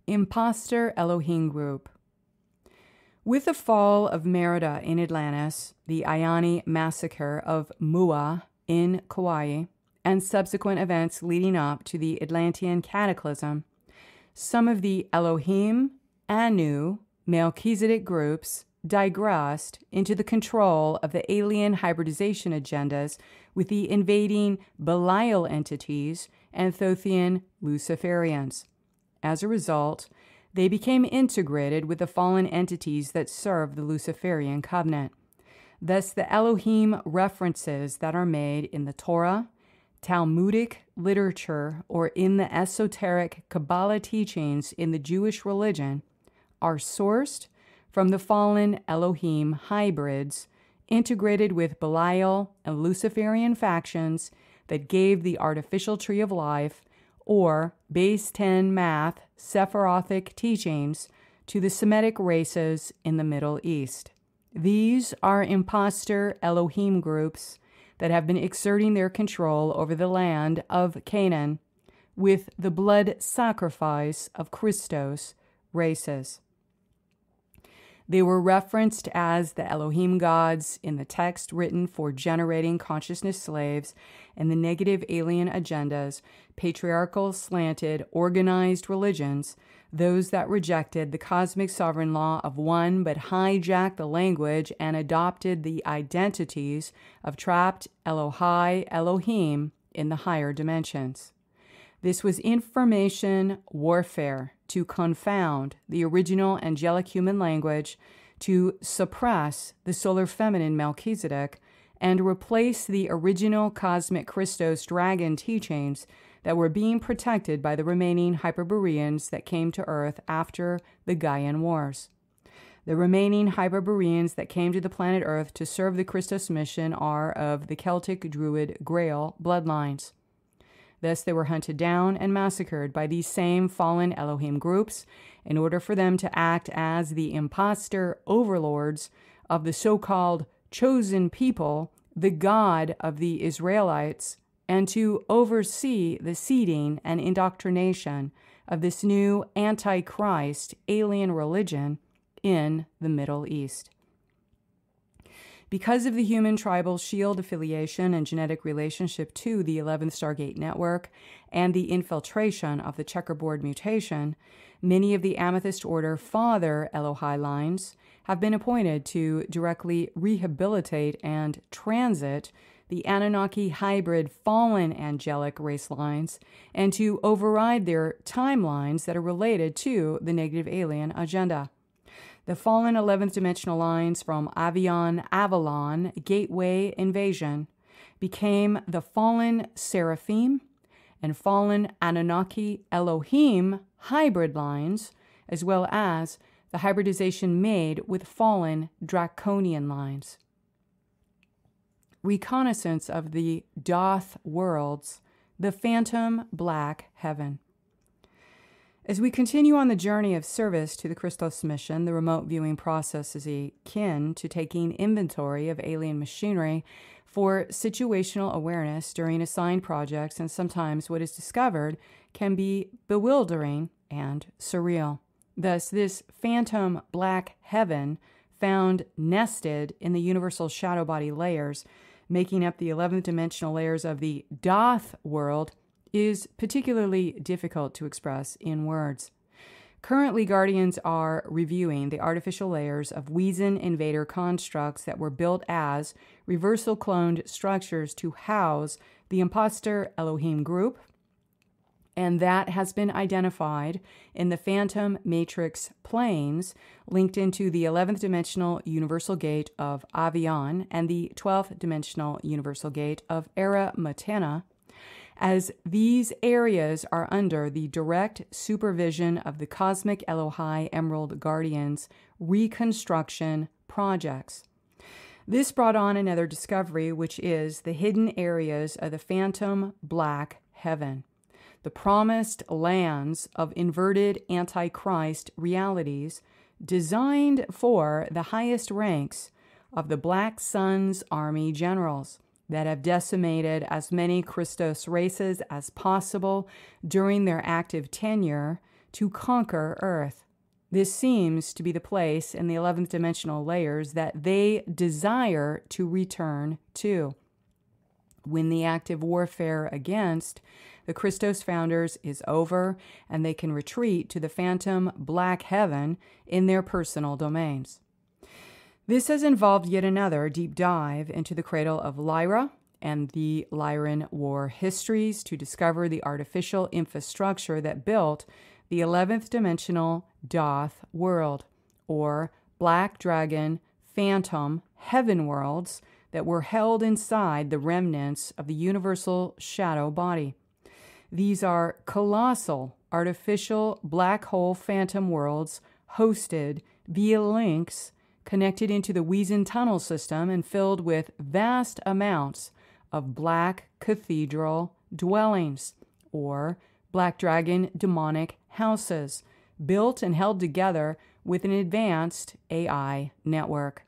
Imposter Elohim Group. With the fall of Merida in Atlantis, the Ioni massacre of Mua in Kauai, and subsequent events leading up to the Atlantean cataclysm, some of the Elohim, Anu, Melchizedek groups digressed into the control of the alien hybridization agendas with the invading Belial entities and Thothian Luciferians. As a result, they became integrated with the fallen entities that serve the Luciferian covenant. Thus, the Elohim references that are made in the Torah, Talmudic literature, or in the esoteric Kabbalah teachings in the Jewish religion are sourced from the fallen Elohim hybrids integrated with Belial and Luciferian factions that gave the artificial tree of life or base 10 math Sephirothic teachings to the Semitic races in the Middle East. These are imposter Elohim groups that have been exerting their control over the land of Canaan with the blood sacrifice of Christos races. They were referenced as the Elohim gods in the text written for generating consciousness slaves and the negative alien agendas, patriarchal, slanted, organized religions, those that rejected the cosmic sovereign law of one but hijacked the language and adopted the identities of trapped Elohai Elohim in the higher dimensions. This was information warfare to confound the original angelic human language, to suppress the solar feminine Melchizedek, and replace the original cosmic Christos dragon teachings that were being protected by the remaining Hyperboreans that came to Earth after the Gaian Wars. The remaining Hyperboreans that came to the planet Earth to serve the Christos mission are of the Celtic Druid Grail bloodlines. Thus, they were hunted down and massacred by these same fallen Elohim groups in order for them to act as the imposter overlords of the so-called chosen people, the God of the Israelites, and to oversee the seeding and indoctrination of this new antichrist alien religion in the Middle East. Because of the human tribal shield affiliation and genetic relationship to the 11th Stargate network and the infiltration of the checkerboard mutation, many of the Amethyst Order Father Elohai lines have been appointed to directly rehabilitate and transit the Anunnaki hybrid fallen angelic race lines and to override their timelines that are related to the negative alien agenda. The fallen 11th dimensional lines from Avalon Gateway Invasion became the fallen Seraphim and fallen Anunnaki Elohim hybrid lines, as well as the hybridization made with fallen Draconian lines. Reconnaissance of the Doth worlds, the phantom black heaven. As we continue on the journey of service to the Christos mission, the remote viewing process is akin to taking inventory of alien machinery for situational awareness during assigned projects, and sometimes what is discovered can be bewildering and surreal. Thus, this phantom black heaven found nested in the universal shadow body layers, making up the 11th dimensional layers of the Doth world, is particularly difficult to express in words. Currently, Guardians are reviewing the artificial layers of Weezen invader constructs that were built as reversal cloned structures to house the imposter Elohim group, and that has been identified in the Phantom Matrix planes linked into the 11th dimensional universal gate of Avion and the 12th dimensional universal gate of Era Matena, as these areas are under the direct supervision of the Cosmic Elohai Emerald Guardians reconstruction projects. This brought on another discovery, which is the hidden areas of the phantom black heaven, the promised lands of inverted Antichrist realities designed for the highest ranks of the Black Sun's army generals that have decimated as many Christos races as possible during their active tenure to conquer Earth. This seems to be the place in the 11th dimensional layers that they desire to return to, when the active warfare against the Christos founders is over and they can retreat to the phantom black heaven in their personal domains. This has involved yet another deep dive into the cradle of Lyra and the Lyran war histories to discover the artificial infrastructure that built the 11th dimensional Doth world, or Black Dragon Phantom Heaven worlds that were held inside the remnants of the universal shadow body. These are colossal artificial black hole phantom worlds hosted via links connected into the Weezen tunnel system and filled with vast amounts of black cathedral dwellings, or black dragon demonic houses, built and held together with an advanced AI network.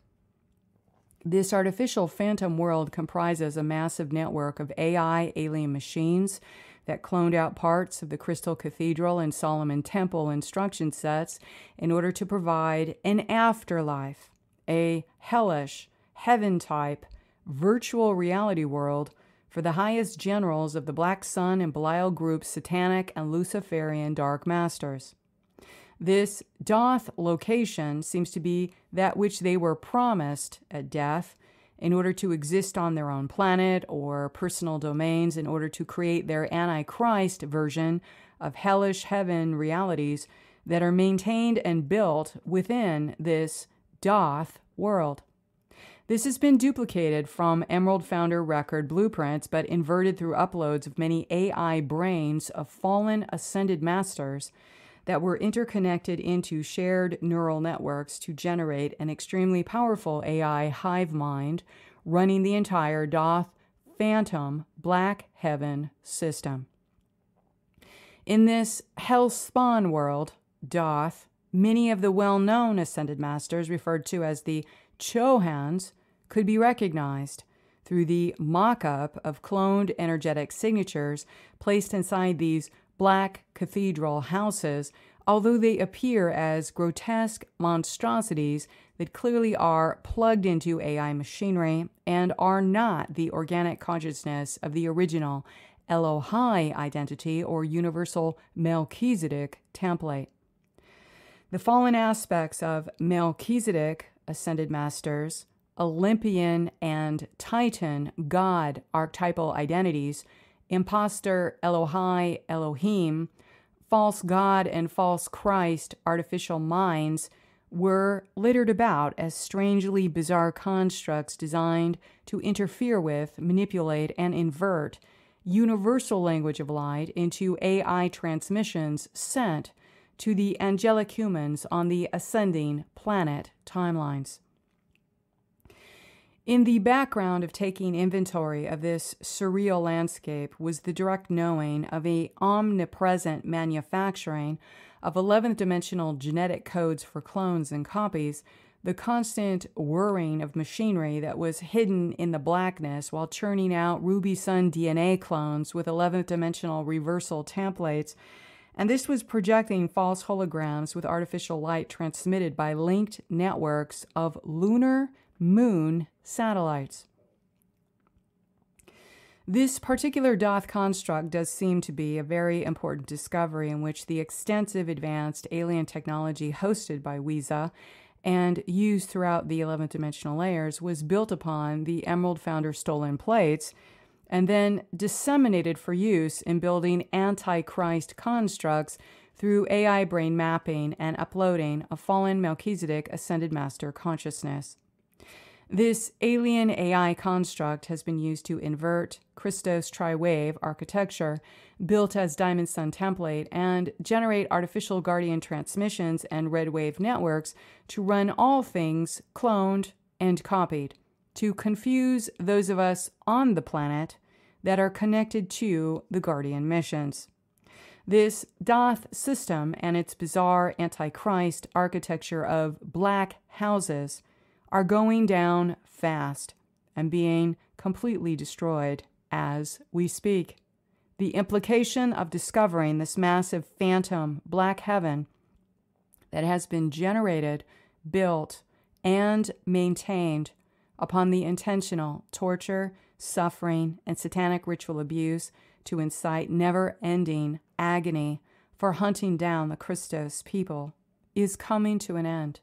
This artificial phantom world comprises a massive network of AI alien machines that cloned out parts of the Crystal Cathedral and Solomon Temple instruction sets in order to provide an afterlife, a hellish, heaven-type, virtual reality world for the highest generals of the Black Sun and Belial Group's satanic and Luciferian dark masters. This Doth location seems to be that which they were promised at death in order to exist on their own planet or personal domains in order to create their Antichrist version of hellish heaven realities that are maintained and built within this Doth world. This has been duplicated from Emerald Founder record blueprints, but inverted through uploads of many AI brains of fallen ascended masters that were interconnected into shared neural networks to generate an extremely powerful AI hive mind running the entire Doth Phantom Black Heaven system. In this hell-spawn world, Doth, many of the well-known ascended masters referred to as the Chohans could be recognized through the mock-up of cloned energetic signatures placed inside these black cathedral houses, although they appear as grotesque monstrosities that clearly are plugged into AI machinery and are not the organic consciousness of the original Elohai identity or universal Melchizedek template. The fallen aspects of Melchizedek ascended masters, Olympian and Titan God archetypal identities, imposter Elohai Elohim, false God and false Christ artificial minds were littered about as strangely bizarre constructs designed to interfere with, manipulate, and invert universal language of light into AI transmissions sent to the angelic humans on the ascending planet timelines. In the background of taking inventory of this surreal landscape was the direct knowing of a omnipresent manufacturing of 11th dimensional genetic codes for clones and copies, the constant whirring of machinery that was hidden in the blackness while churning out Ruby Sun DNA clones with 11th dimensional reversal templates, And this was projecting false holograms with artificial light transmitted by linked networks of lunar moon satellites. This particular Doth construct does seem to be a very important discovery in which the extensive advanced alien technology hosted by Wiza and used throughout the 11th dimensional layers was built upon the Emerald Founder stolen plates and then disseminated for use in building Antichrist constructs through AI brain mapping and uploading a fallen Melchizedek ascended master consciousness. This alien AI construct has been used to invert Christos tri-wave architecture built as Diamond Sun template and generate artificial guardian transmissions and red wave networks to run all things cloned and copied, to confuse those of us on the planet that are connected to the guardian missions. This Doth system and its bizarre Antichrist architecture of black houses are going down fast and being completely destroyed as we speak. The implication of discovering this massive phantom black heaven that has been generated, built, and maintained upon the intentional torture, suffering, and satanic ritual abuse to incite never-ending agony for hunting down the Christos people is coming to an end.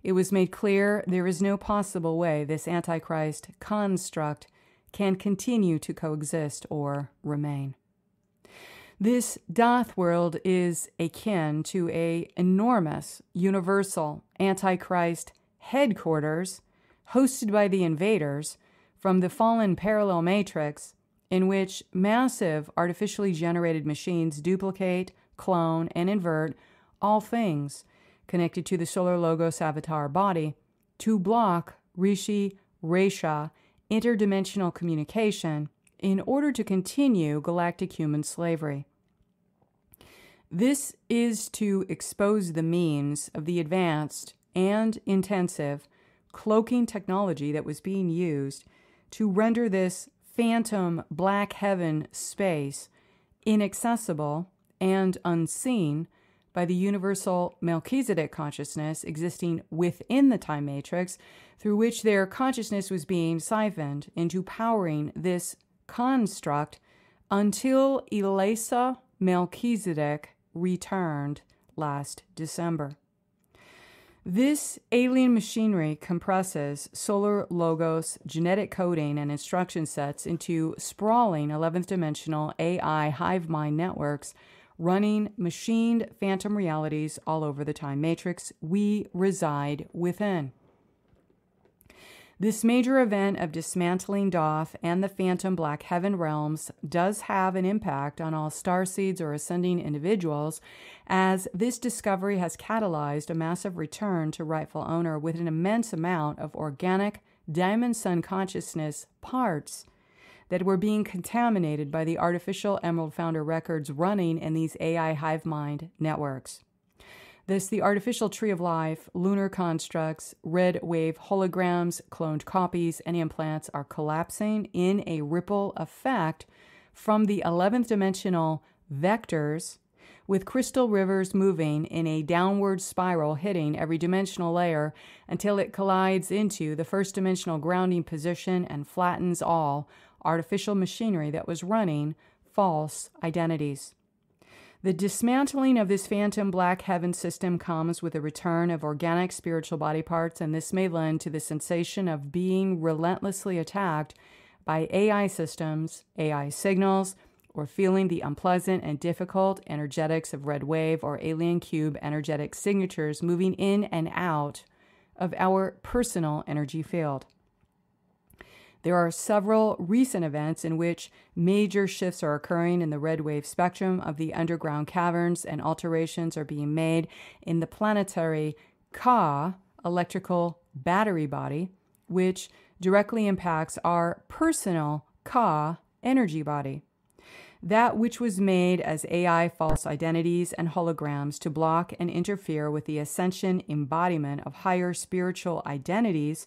It was made clear there is no possible way this Antichrist construct can continue to coexist or remain. This Doth world is akin to an enormous, universal Antichrist headquarters hosted by the invaders from the fallen parallel matrix in which massive artificially generated machines duplicate, clone, and invert all things connected to the Solar Logos avatar body to block Rishi Resha interdimensional communication in order to continue galactic human slavery. This is to expose the means of the advanced and intensive cloaking technology that was being used to render this phantom black heaven space inaccessible and unseen by the universal Melchizedek consciousness existing within the time matrix, through which their consciousness was being siphoned into powering this construct until Elasa Melchizedek returned last December. This alien machinery compresses Solar Logos genetic coding and instruction sets into sprawling 11th dimensional AI hive mind networks running machined phantom realities all over the time matrix we reside within. This major event of dismantling Doth and the phantom black heaven realms does have an impact on all starseeds or ascending individuals, as this discovery has catalyzed a massive return to rightful owner with an immense amount of organic Diamond Sun consciousness parts that were being contaminated by the artificial Emerald Founder records running in these AI hive mind networks. Thus, the artificial tree of life, lunar constructs, red wave holograms, cloned copies, and implants are collapsing in a ripple effect from the 11th dimensional vectors, with crystal rivers moving in a downward spiral hitting every dimensional layer until it collides into the first dimensional grounding position and flattens all artificial machinery that was running false identities. The dismantling of this phantom black heaven system comes with a return of organic spiritual body parts, and this may lend to the sensation of being relentlessly attacked by AI systems, AI signals, or feeling the unpleasant and difficult energetics of red wave or alien cube energetic signatures moving in and out of our personal energy field. There are several recent events in which major shifts are occurring in the red wave spectrum of the underground caverns, and alterations are being made in the planetary Ka electrical battery body, which directly impacts our personal Ka energy body. That which was made as AI false identities and holograms to block and interfere with the ascension embodiment of higher spiritual identities